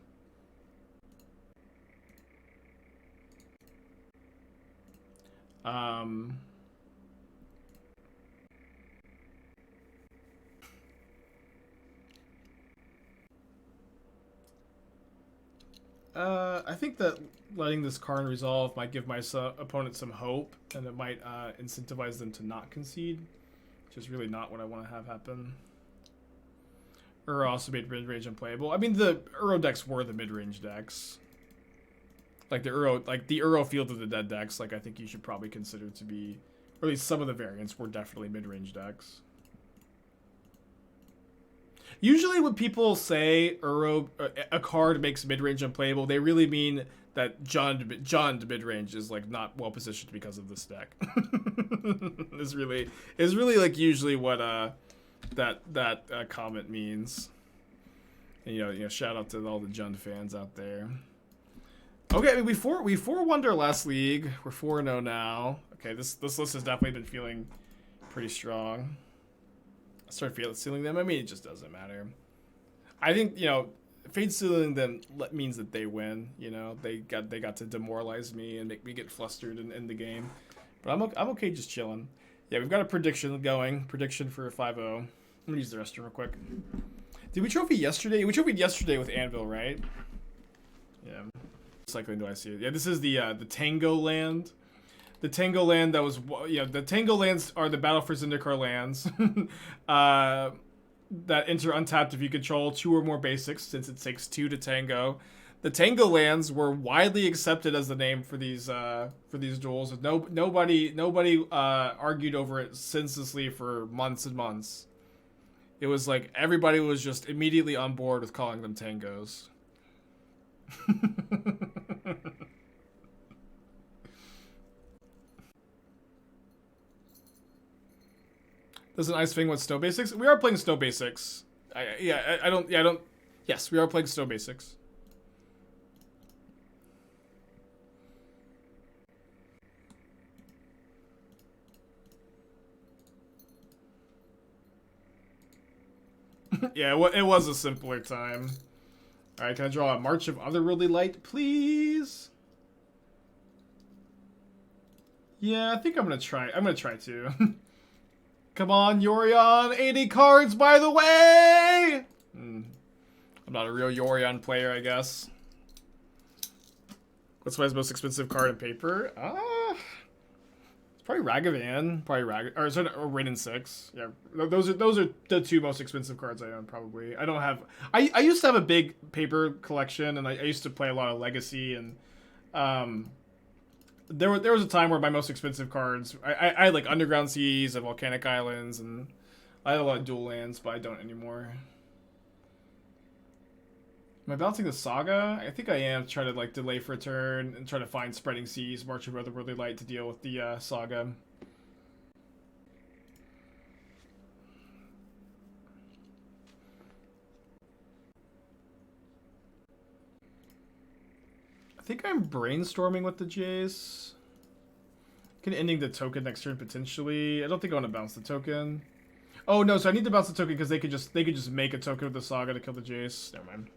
I think that letting this Karn resolve might give my opponent some hope, and it might incentivize them to not concede, which is really not what I want to have happen. Uro also made mid-range unplayable. I mean, the Uro decks were the mid-range decks. Like the Uro Field of the Dead decks, like I think you should probably consider to be, or at least some of the variants were definitely mid-range decks. Usually when people say Uro, a card makes mid-range unplayable, they really mean that John mid-range is like not well positioned because of this deck. is really like usually what that comment means. And, shout out to all the Jund fans out there. Okay, I mean, we 4-1'd our last league. We're 4-0 now. Okay, this list has definitely been feeling pretty strong. I started sealing them. I mean, it just doesn't matter. I think fade sealing them means that they win. They got to demoralize me and make me get flustered and end the game. But I'm okay just chilling. Yeah, we've got a prediction going. Prediction for a 5-0. I'm gonna use the restroom real quick. Did we trophy yesterday? We trophied yesterday with Anvil, right? Yeah. Cycling, do I see it? Yeah, this is the Tango land. The Tango land that was, the Tango lands are the Battle for Zendikar lands. that enter untapped if you control 2 or more basics, since it takes 2 to tango. The tango lands were widely accepted as the name for these duels. Nobody argued over it senselessly for months and months. It was like everybody was just immediately on board with calling them tangos. Does an Ice-Fang with Snow Basics? We are playing Snow Basics. I don't. Yes, we are playing Snow Basics. Yeah, it was a simpler time. Alright, can I draw a March of Otherworldly Light, please? Yeah, I think I'm gonna try. I'm gonna try to. Come on, Yorion! 80 cards, by the way! I'm not a real Yorion player, I guess. What's my most expensive card in paper? It's probably Ragavan. Or Rain and 6. Yeah, those are the 2 most expensive cards I own, probably. I don't have... I used to have a big paper collection, and I used to play a lot of Legacy, and... There was a time where my most expensive cards... I had, like, Underground Seas and Volcanic Islands, and I had a lot of dual lands, but I don't anymore. Am I bouncing the Saga? I think I am, to try to, like, delay for a turn and try to find Spreading Seas, March of Otherworldly Light to deal with the Saga. I think I'm brainstorming with the Jace. Can ending the token next turn potentially. I don't think I want to bounce the token. Oh no, so I need to bounce the token because they could just make a token with the Saga to kill the Jace. Never mind.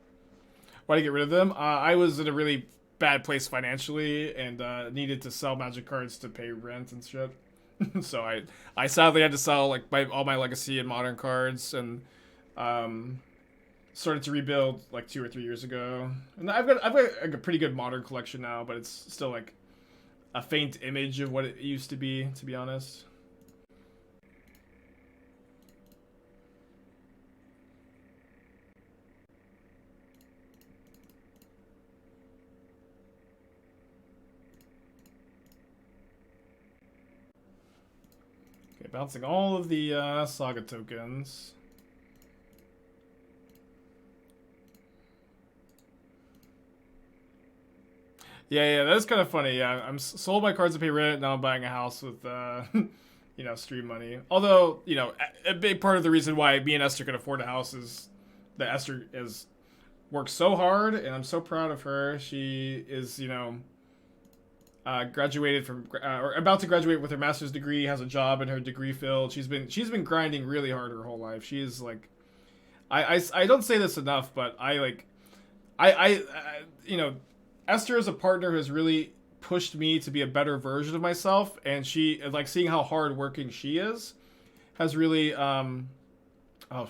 Why did I get rid of them? I was in a really bad place financially and needed to sell Magic cards to pay rent and shit. So I sadly had to sell like all my Legacy and Modern cards, and started to rebuild like 2 or 3 years ago. And I've got like a pretty good Modern collection now, but it's still like a faint image of what it used to be honest. Okay, bouncing all of the Saga tokens. Yeah, that's kind of funny. Yeah, I'm sold my cards to pay rent. Now I'm buying a house with, you know, stream money. Although, you know, a big part of the reason why me and Esther can afford a house is that Esther has worked so hard, and I'm so proud of her. She is, you know, graduated from, or about to graduate with her master's degree, has a job in her degree field. She's been grinding really hard her whole life. She is like, I don't say this enough, but I you know, Esther is a partner who has really pushed me to be a better version of myself, and she, like, seeing how hardworking she is, has really, oh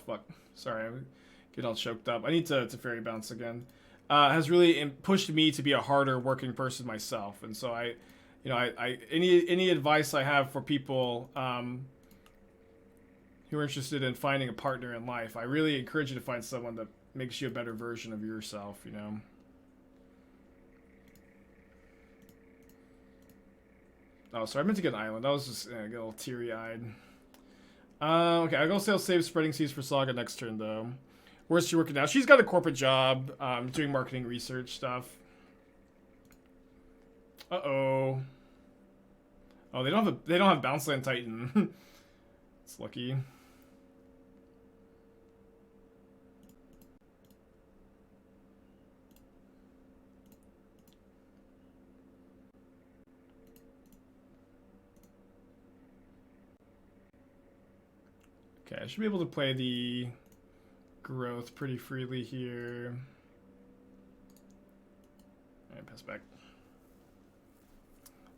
fuck, sorry, I'm getting all choked up. I need to Teferi bounce again. Has really pushed me to be a harder working person myself, and so you know, any advice I have for people who are interested in finding a partner in life, I really encourage you to find someone that makes you a better version of yourself, you know. Oh, sorry, I meant to get an island. I was just get a little teary-eyed. Okay, I'll save Spreading Seas for Saga next turn, though. Where's she working now? She's got a corporate job, doing marketing research stuff. Uh-oh. Oh, they don't have Bounce Land Titan. It's lucky. Okay, I should be able to play the growth pretty freely here. Alright, pass back.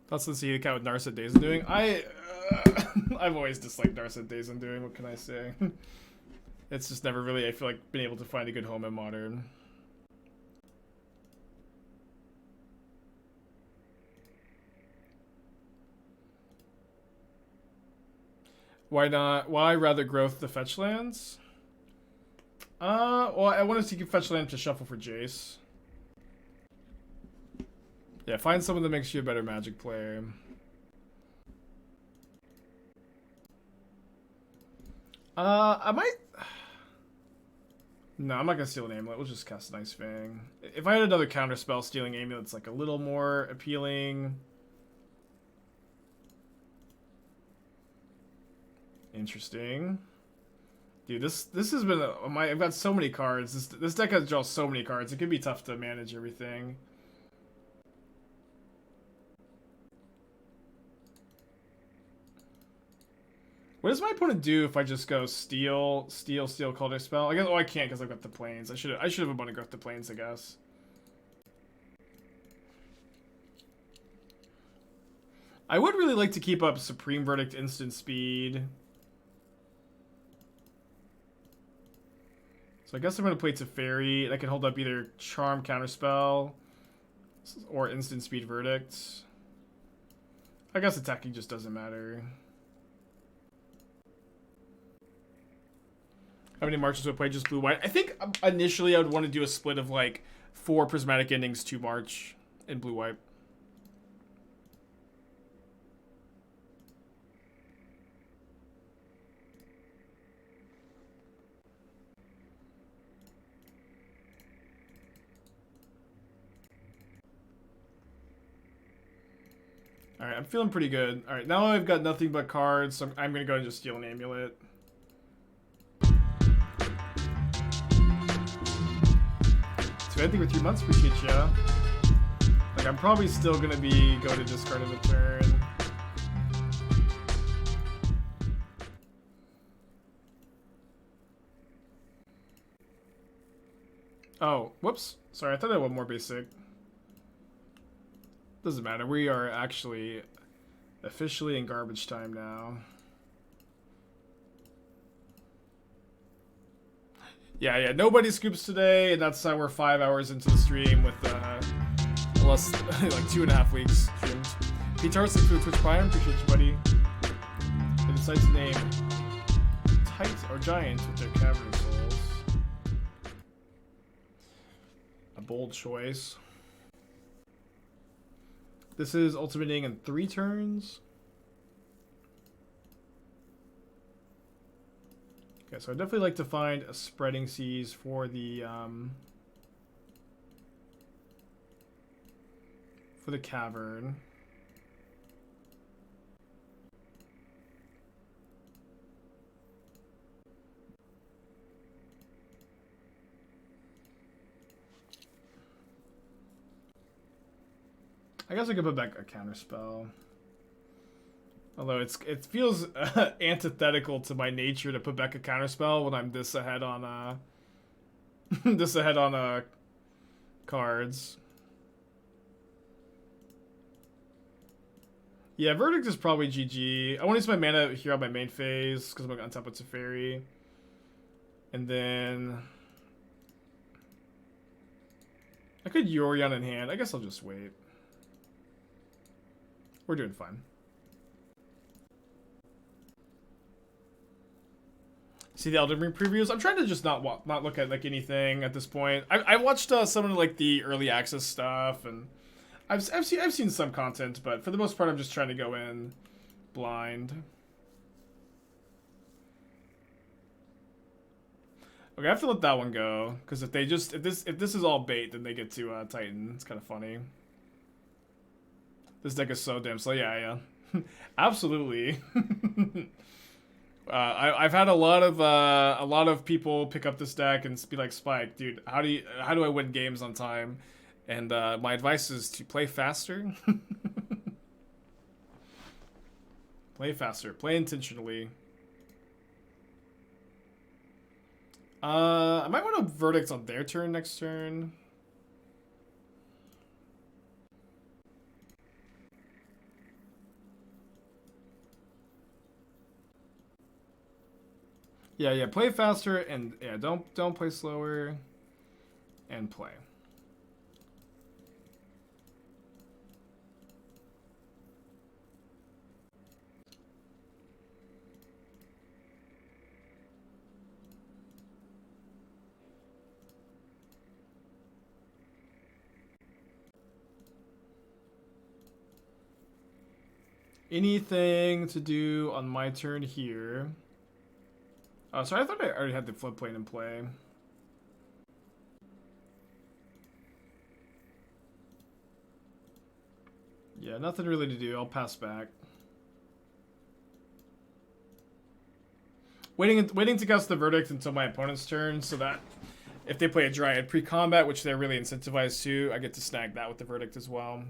That's the see the cat with Narset Days doing. I've always disliked Narset Days doing. What can I say? It's just never really, I feel like, been able to find a good home in Modern. Why not? Why rather growth the fetch lands? Well, I want to see you can fetch land to shuffle for Jace. Yeah, find someone that makes you a better Magic player. I might... No, I'm not gonna steal an amulet. We'll just cast an Ice-Fang. If I had another counterspell, stealing amulet's like a little more appealing. Interesting. Dude, this has been I've got so many cards. This deck has drawn so many cards. It could be tough to manage everything. What does my opponent do if I just go steal, Counterspell? I guess I can't because I've got the planes. I should have a bunch of the planes, I guess. I would really like to keep up Supreme Verdict instant speed. So I guess I'm going to play Teferi, and I can hold up either Charm Counterspell or instant speed Verdict. I guess attacking just doesn't matter. How many marches would I play? Just blue-white? I think initially I would want to do a split of like 4 Prismatic Endings, 2 March in blue-white. Alright, I'm feeling pretty good. Alright, now I've got nothing but cards, so I'm going to go and just steal an amulet. So anything for 3 months, appreciate ya. Like, I'm probably still going to be going to discard of a turn. Oh, whoops. Sorry, I thought I had one more basic. Doesn't matter. We are actually officially in garbage time now. Yeah, nobody scoops today, and that's how we're 5 hours into the stream with less like 2.5 weeks streamed. Pete Tarsick for the Twitch Prime, appreciate you, buddy. They decide to name Tight or Giant with their cavern souls. A bold choice. This is ultimating in 3 turns. Okay, so I'd definitely like to find a Spreading Seas for the cavern. I guess I could put back a Counterspell. Although it feels antithetical to my nature to put back a Counterspell when I'm this ahead on cards. Yeah, Verdict is probably GG. I want to use my mana here on my main phase because I'm on top of Teferi. And then I could Yorion in hand. I guess I'll just wait. We're doing fine. See the Elden Ring previews? I'm trying to just not look at like anything at this point. I watched some of like the early access stuff, and I've seen some content, but for the most part, I'm just trying to go in blind. Okay, I have to let that one go because if this is all bait, then they get to Titan. It's kind of funny. This deck is so damn slow. Yeah. Absolutely. I've had a lot of people pick up this deck and be like, Spike, dude, how do I win games on time? And my advice is to play faster. Play faster. Play intentionally. I might want to Verdict on their turn next turn. Yeah, play faster and yeah, don't play slower and play. Anything to do on my turn here? Oh, sorry, I thought I already had the floodplain in play. Yeah, nothing really to do. I'll pass back. Waiting to cast the verdict until my opponent's turn, so that if they play a Dryad pre-combat, which they're really incentivized to, I get to snag that with the verdict as well.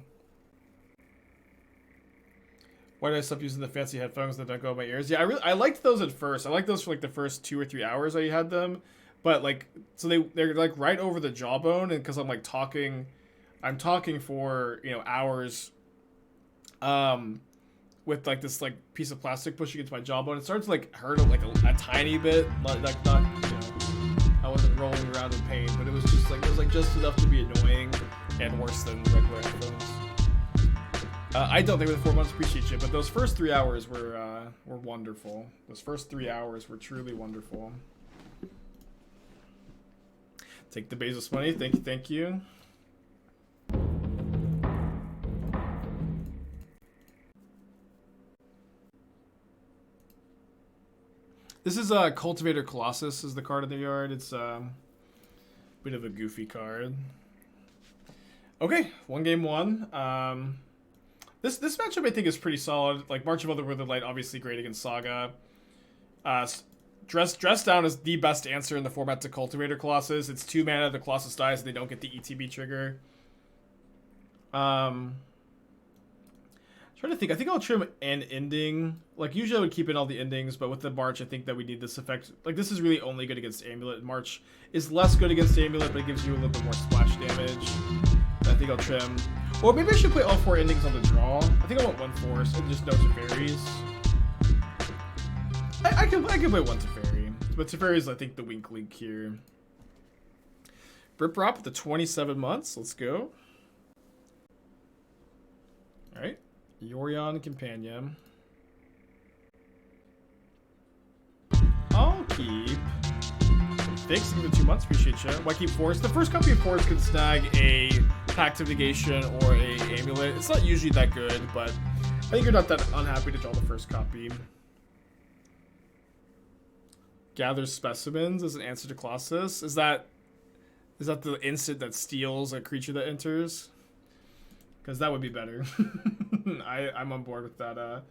Why did I stop using the fancy headphones that don't go in my ears? Yeah, I liked those at first. I liked those for like the first 2 or 3 hours I had them, but like so they're like right over the jawbone, and because I'm like talking for hours, with like this like piece of plastic pushing into my jawbone, it starts to like hurt like a tiny bit, like not I wasn't rolling around in pain, but it was just enough to be annoying and worse than regular headphones. I don't think with the 4 months appreciate you, but those first 3 hours were wonderful. Those first 3 hours were truly wonderful. Take the Bezos money. Thank you. This is Cultivator Colossus is the card in the yard. It's a bit of a goofy card. Okay, 1-1. This matchup I think is pretty solid. Like March of Otherworldly Light, obviously great against Saga. Dress Down is the best answer in the format to Cultivator Colossus. It's 2 mana, the Colossus dies, and they don't get the ETB trigger. Trying to think. I think I'll trim an ending. Like usually I would keep in all the endings, but with the March, I think that we need this effect. Like this is really only good against Amulet. March is less good against Amulet, but it gives you a little bit more splash damage. I think I'll trim. Or maybe I should play all 4 endings on the draw. I think I want 1 Force and just no Teferis. I can play 1 Teferi, but Teferi is I think the weak link here. Brip Rop with the 27 months. Let's go. All right. Yorion Companion. I'll keep Fix for 2 months. Appreciate you. Why keep Force? The first copy of Force can snag a Pact of Negation or a Amulet. It's not usually that good, but I think you're not that unhappy to draw the first copy. Gather Specimens as an answer to Colossus. Is that the instant that steals a creature that enters? Because that would be better. I'm on board with that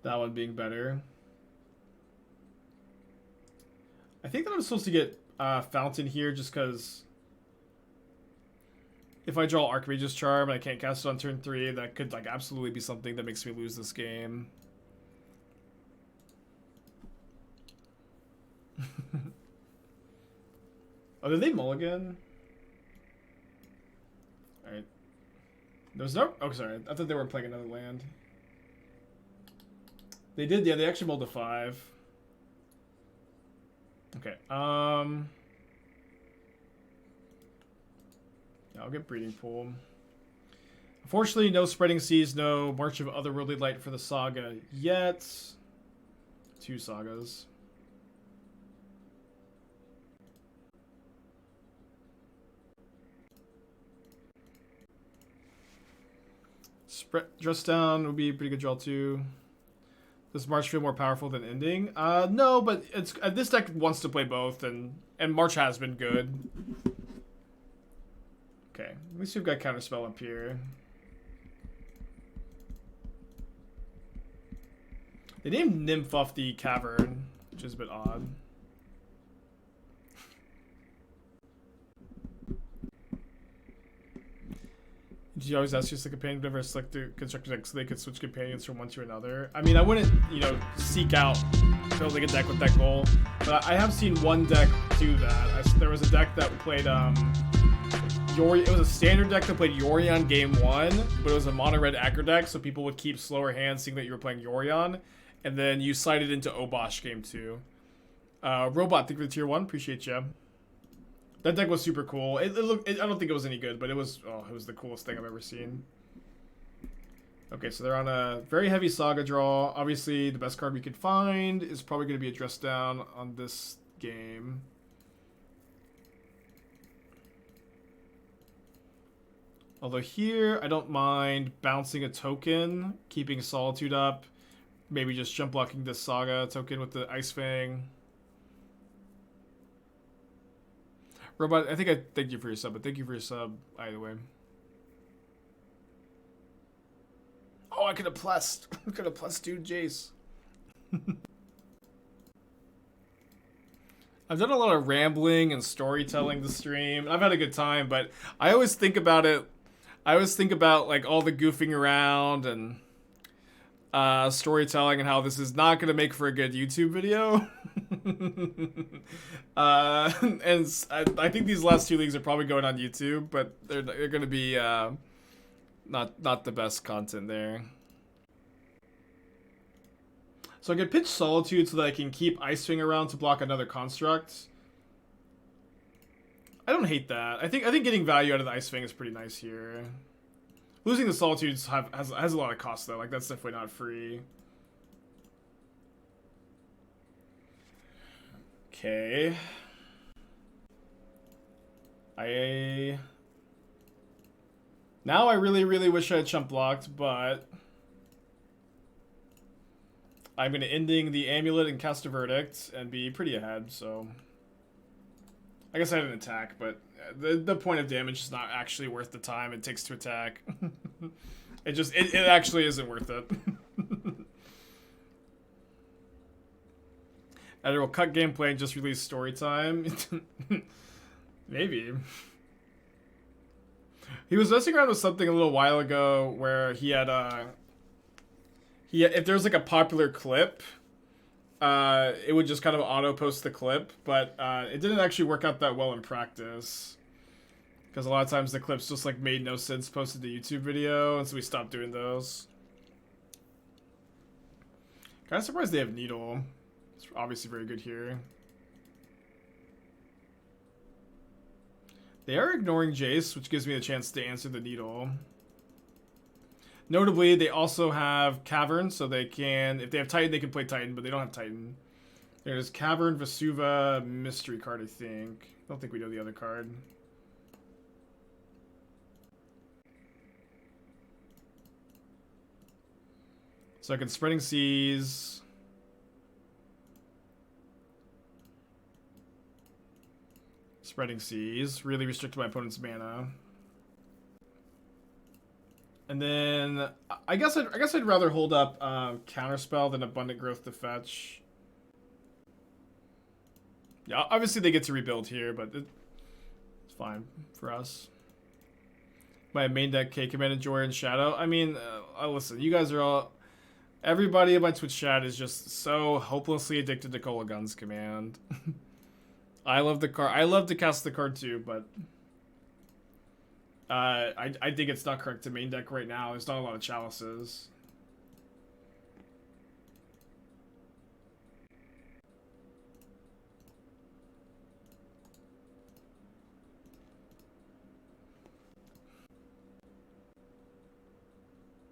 one being better. I think that I'm supposed to get Fountain here just because if I draw Archmage's Charm and I can't cast it on turn 3, that could like absolutely be something that makes me lose this game. Oh, did they mulligan? Alright. There's no... Oh, sorry. I thought they weren't playing another land. They did, yeah. They actually mulled a 5. Okay. Yeah, I'll get Breeding Pool. Unfortunately, no Spreading Seas, no March of Otherworldly Light for the Saga yet. 2 Sagas. Dress Down would be a pretty good draw too. Does March feel more powerful than Ending? No, but it's this deck wants to play both, and March has been good. Okay, at least we've got Counterspell up here. They named Nymph off the Cavern, which is a bit odd. Did you always ask just the companion whenever select the constructor deck so they could switch companions from one to another? I mean, I wouldn't, seek out building a deck with that goal, but I have seen one deck do that. There was a deck that played, it was a standard deck that played Yorion game 1, but it was a mono-red aggro deck, so people would keep slower hands seeing that you were playing Yorion, and then you slide it into Obosh game 2. Robot, thank you for the tier 1, appreciate you. That deck was super cool. I don't think it was any good, but it was the coolest thing I've ever seen. Okay, so they're on a very heavy Saga draw. Obviously, the best card we could find is probably going to be a Dress Down on this game. Although here, I don't mind bouncing a token, keeping Solitude up, maybe just jump blocking this Saga token with the Ice-Fang. Robot, I think I thank you for your sub, but thank you for your sub either way. Oh, I could have plussed. I could have plussed dude Jace. I've done a lot of rambling and storytelling this stream. I've had a good time, but I always think about it. I always think about like all the goofing around and storytelling and how this is not going to make for a good YouTube video. And I think these last two leagues are probably going on YouTube, but they're going to be not the best content there. So I can pitch Solitude so that I can keep Ice-Fang around to block another construct. I don't hate that. I think getting value out of the Ice-Fang is pretty nice here. Losing the Solitudes has a lot of cost though. Like that's definitely not free. Okay. Now I really wish I had chump blocked, but I'm gonna ending the amulet and cast a verdict and be pretty ahead, so I guess I had an attack, but the point of damage is not actually worth the time it takes to attack. it actually isn't worth it. Either we'll cut gameplay and just release story time. Maybe. He was messing around with something a little while ago where he had if there's like a popular clip, it would just kind of auto post the clip, but it didn't actually work out that well in practice because a lot of times the clips just like made no sense posted to YouTube video, and so we stopped doing those. Kind of surprised they have Needle. It's obviously very good here. They are ignoring Jace, which gives me a chance to answer the Needle. Notably, they also have Cavern, so they can, if they have Titan, they can play Titan, but they don't have Titan. There's Cavern, Vesuva, Mystery card, I think. I don't think we know the other card. So I can Spreading Seas. Spreading Seas. Really restrict my opponent's mana. And then I guess I'd rather hold up Counterspell than Abundant Growth to fetch. Yeah, obviously they get to rebuild here, but it's fine for us. My main deck K Command and Yorion Shadow. I mean, listen, you guys are all. Everybody in my Twitch chat is just so hopelessly addicted to Cola Guns Command. I love the card. I love to cast the card too, but. I think it's not correct to main deck right now. There's not a lot of chalices.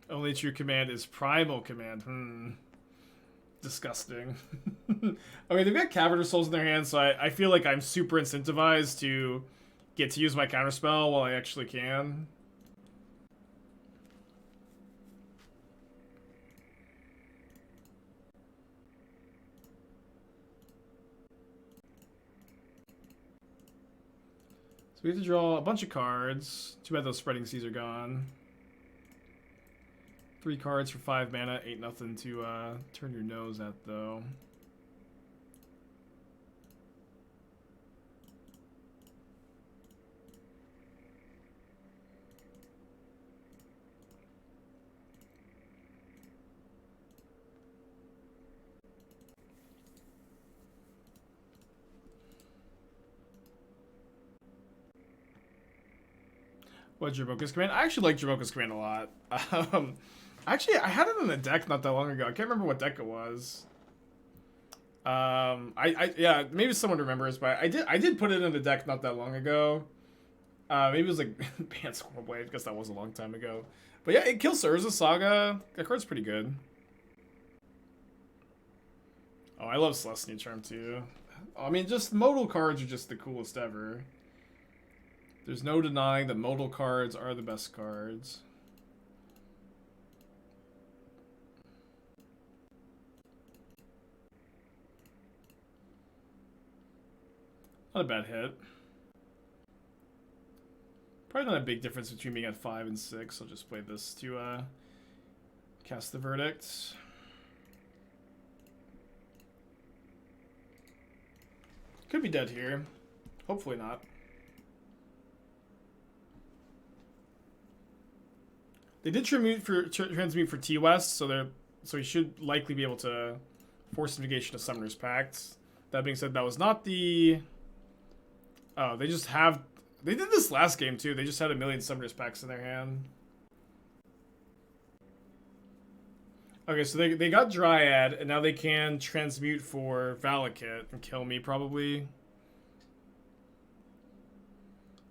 Only true command is Primal Command. Disgusting. Okay, they've got Cavern of Souls in their hands, so I feel like I'm super incentivized to get to use my Counterspell while I actually can. So we have to draw a bunch of cards. Too bad those Spreading Seas are gone. 3 cards for 5 mana. Ain't nothing to turn your nose at, though. What, Jerboka's Command? I actually like Jerboka's Command a lot. Actually, I had it in a deck not that long ago. I can't remember what deck it was. Yeah, maybe someone remembers, but I did put it in the deck not that long ago. Maybe it was like Bant Squirrelblade, because that was a long time ago. But yeah, it kills Urza Saga. That card's pretty good. Oh, I love Celestia Charm too. I mean, just modal cards are just the coolest ever. There's no denying that modal cards are the best cards. Not a bad hit. Probably not a big difference between being at 5 and 6. I'll just play this to cast the verdict. Could be dead here. Hopefully not. They did transmute for T-West, so he should likely be able to Force of Negation to Summoner's Pact. That being said, that was not the... Oh, they just have... They did this last game, too. They just had a million Summoner's Pacts in their hand. Okay, so they got Dryad, and now they can transmute for Valakut and kill me, probably.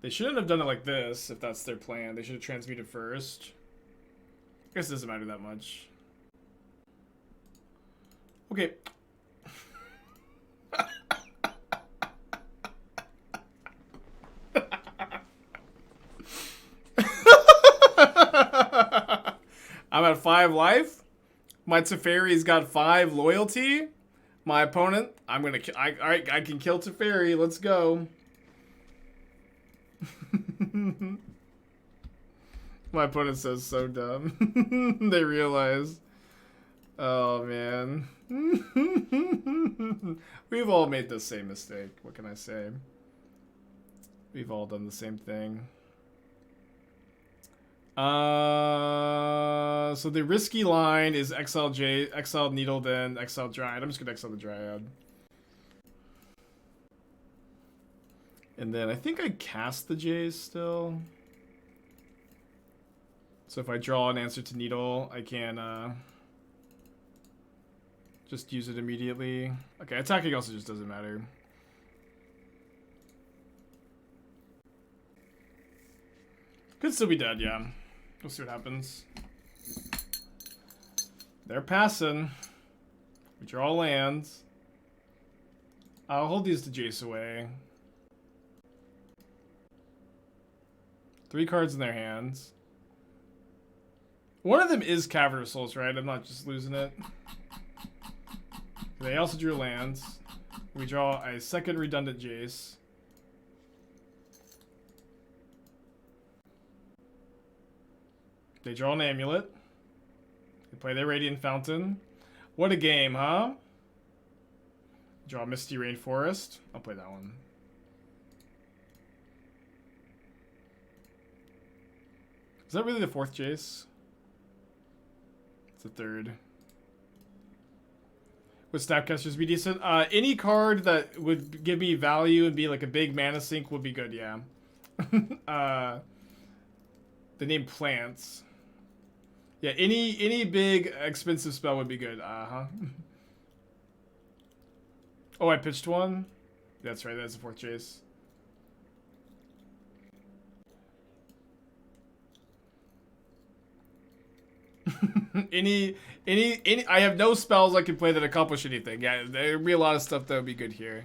They shouldn't have done it like this, if that's their plan. They should have transmuted first. I guess it doesn't matter that much. Okay. I'm at 5 life. My Teferi's got 5 loyalty. My opponent, Alright, I can kill Teferi. Let's go. My opponent says so dumb. They realize. Oh, man. We've all made the same mistake. What can I say? We've all done the same thing. So the risky line is exile Needle, then exile Dryad. I'm just gonna exile the Dryad. And then I think I cast the Jace still. So if I draw an answer to Needle, I can just use it immediately. Okay, attacking also just doesn't matter. Could still be dead, yeah. We'll see what happens. They're passing. We draw lands. I'll hold these to Jace away. 3 cards in their hands. One of them is Cavern of Souls, right? I'm not just losing it. They also drew lands. We draw a second redundant Jace. They draw an Amulet. They play their Radiant Fountain. What a game, huh? Draw Misty Rainforest. I'll play that one. Is that really the 4th Jace? It's the 3rd. Would Snapcasters be decent? Any card that would give me value and be like a big mana sink would be good, yeah. The name Plants. Yeah, any big expensive spell would be good. Uh-huh. Oh, I pitched one? That's right, that's the 4th Jace. any I have no spells I can play that accomplish anything. Yeah, there'd be a lot of stuff that would be good here.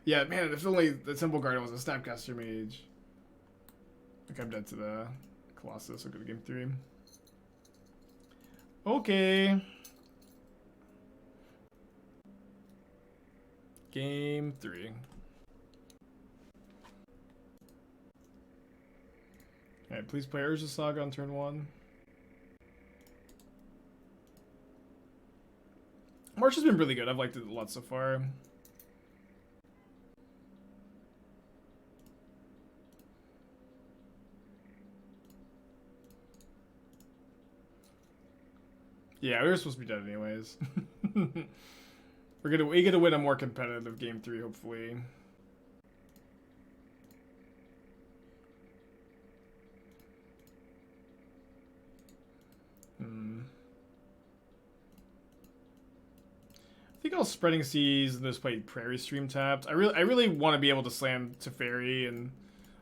Yeah, man, if only the Temple Guardian was a Snapcaster Mage. I think I'm dead to the Colossus. I'll go to game 3. Okay. Game 3. Alright, please play Urza Saga on turn 1. March has been really good. I've liked it a lot so far. Yeah, we were supposed to be dead anyways. We get to win a more competitive game 3, hopefully. I think I'll Spreading Seas and just play Prairie Stream tapped. I really want to be able to slam Teferi and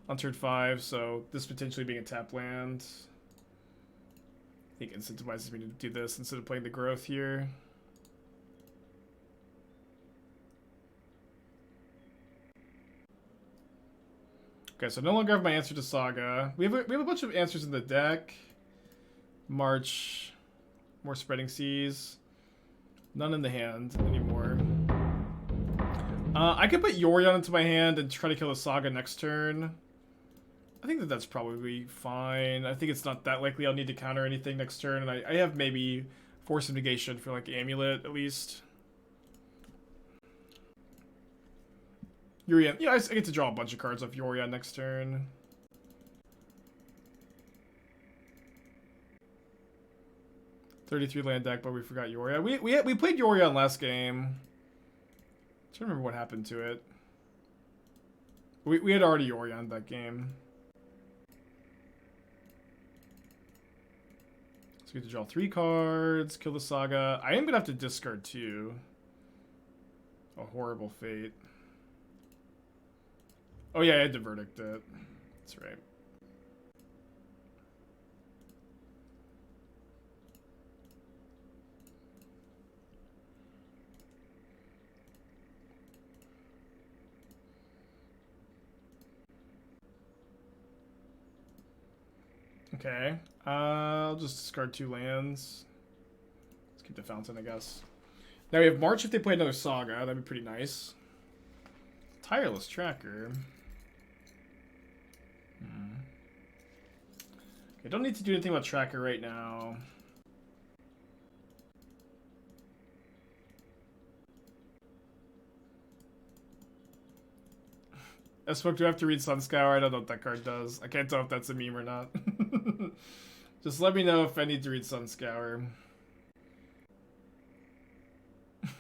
on turn 5, so this potentially being a tap land, I think incentivizes me to do this instead of playing the growth here. Okay, so no longer have my answer to Saga. We have a bunch of answers in the deck. March, more Spreading Seas. None in the hand anymore. I could put Yorion into my hand and try to kill the Saga next turn. I think that's probably fine. I think it's not that likely I'll need to counter anything next turn, and I have maybe Force of Negation for like Amulet at least. Yorion, yeah, I get to draw a bunch of cards off Yorion next turn. $33 land deck, but we forgot Yorion. We played Yorion last game. I'm trying to remember what happened to it. We had already Yorion that game. So we get to draw 3 cards, kill the Saga. I am gonna have to discard 2. A horrible fate. Oh yeah, I had to verdict it. That's right. Okay. I'll just discard 2 lands. Let's keep the Fountain, I guess. Now we have March if they play another Saga. That'd be pretty nice. Tireless Tracker. I don't need to do anything about Tracker right now. Smoke, do I have to read Sunscour? I don't know what that card does. I can't tell if that's a meme or not. Just let me know if I need to read Sunscour.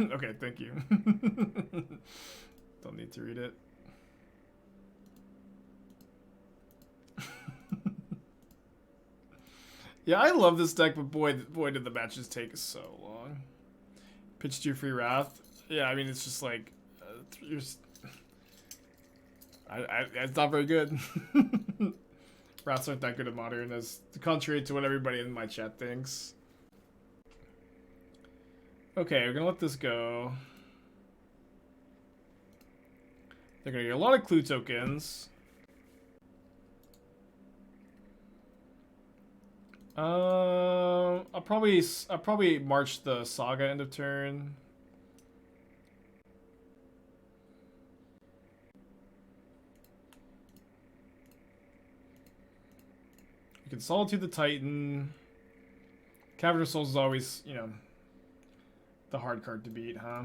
Okay, thank you. Don't need to read it. Yeah, I love this deck, but boy did the matches take so long. Pitch 2 free Wrath. Yeah, I mean, it's just like... it's not very good. Wraths aren't that good at Modern, as contrary to what everybody in my chat thinks. Okay, we're gonna let this go. They're gonna get a lot of clue tokens. I'll probably march the Saga end of turn. You can Solitude the Titan. Cavern of Souls is always, you know, the hard card to beat, huh?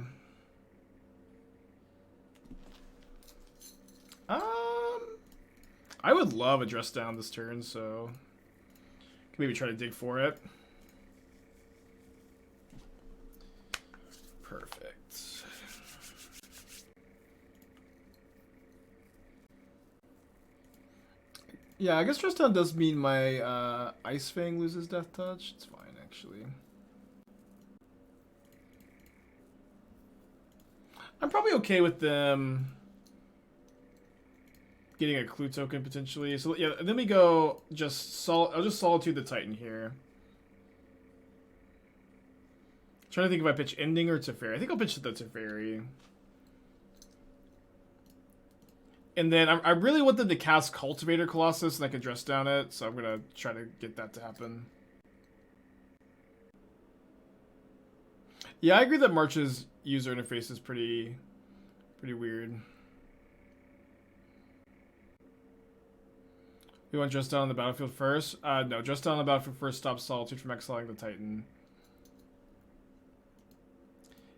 I would love a Dress Down this turn, so maybe try to dig for it. Perfect. Yeah, I guess Dress Down does mean my Ice-Fang loses Death Touch. It's fine, actually. I'm probably okay with them getting a clue token potentially. So yeah, then we go I'll just Solitude the Titan here. Trying to think if I pitch Ending or Teferi. I think I'll pitch the Teferi. And then I really want them to cast Cultivator Colossus and I can Dress Down it, so I'm gonna try to get that to happen. Yeah, I agree that March's user interface is pretty weird. You want Dress Down on the battlefield first? No, Dress Down on the battlefield first stops Solitude from exiling the Titan.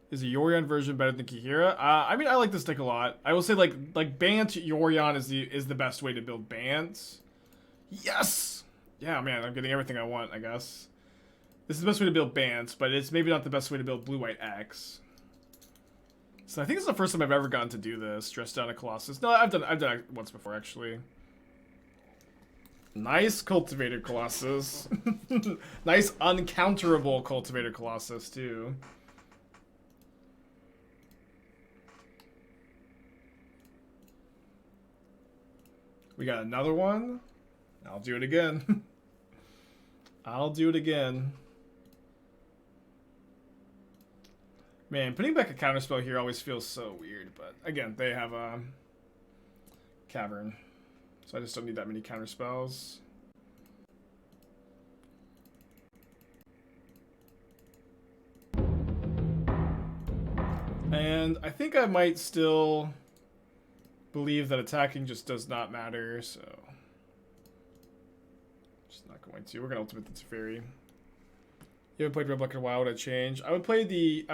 Is a Yorion version better than Kihira? I mean, I like this deck a lot. I will say, like Bant Yorion is the best way to build Bant. Yes! Yeah, man, I'm getting everything I want, I guess. This is the best way to build Bant, but it's maybe not the best way to build Blue-White X. So I think it's the first time I've ever gotten to do this. Dress Down a Colossus. No, I've done it once before, actually. Nice Cultivator Colossus. Nice uncounterable Cultivator Colossus, too. We got another one. I'll do it again. I'll do it again. Man, putting back a counterspell here always feels so weird, but again, they have a Cavern. So I just don't need that many counter spells. And I think I might still believe that attacking just does not matter, so just not going to. We're gonna ultimate the Teferi. You haven't played Red Black in a while, would I change? I would cut the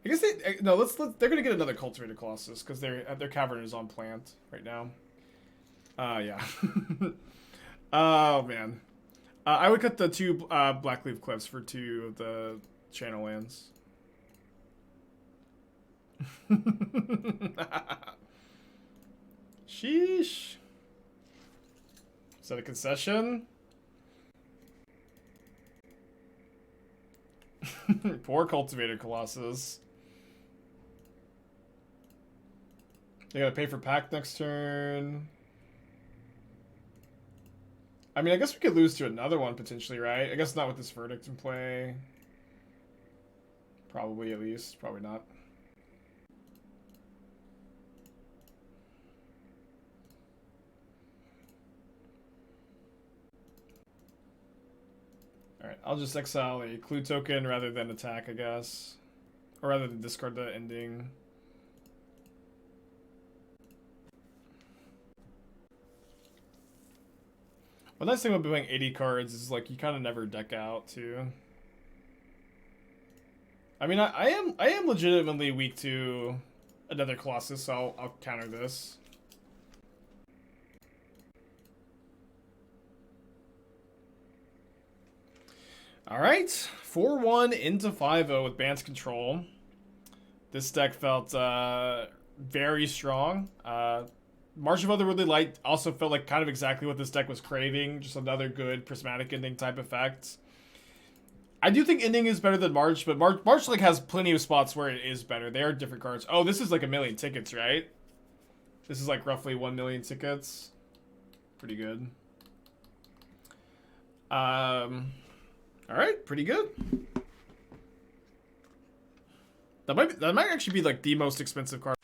I guess they're gonna get another Cultivated Colossus because their cavern is on plant right now. Yeah. Oh man. I would cut the 2 Blackleaf Cliffs for 2 of the channel lands. Sheesh. Is that a concession? Poor Cultivated Colossus. They gotta pay for pack next turn. I mean, I guess we could lose to another one potentially, right? I guess not with this Verdict in play. Probably, at least. Probably not. Alright, I'll just exile a clue token rather than attack, I guess. Or rather than discard the ending. One nice thing about playing 80 cards is like you kind of never deck out too. I mean, I am legitimately weak to another Colossus, so I'll counter this. All right, 4-1 into 5-0 with Bant's control. This deck felt very strong. March of Otherworldly Light also felt like kind of exactly what this deck was craving. Just another good Prismatic Ending type effect. I do think Ending is better than March, but March like has plenty of spots where it is better. They are different cards. Oh, this is like 1 million tickets, right? This is like roughly 1 million tickets. Pretty good. All right, pretty good. That might actually be like the most expensive card.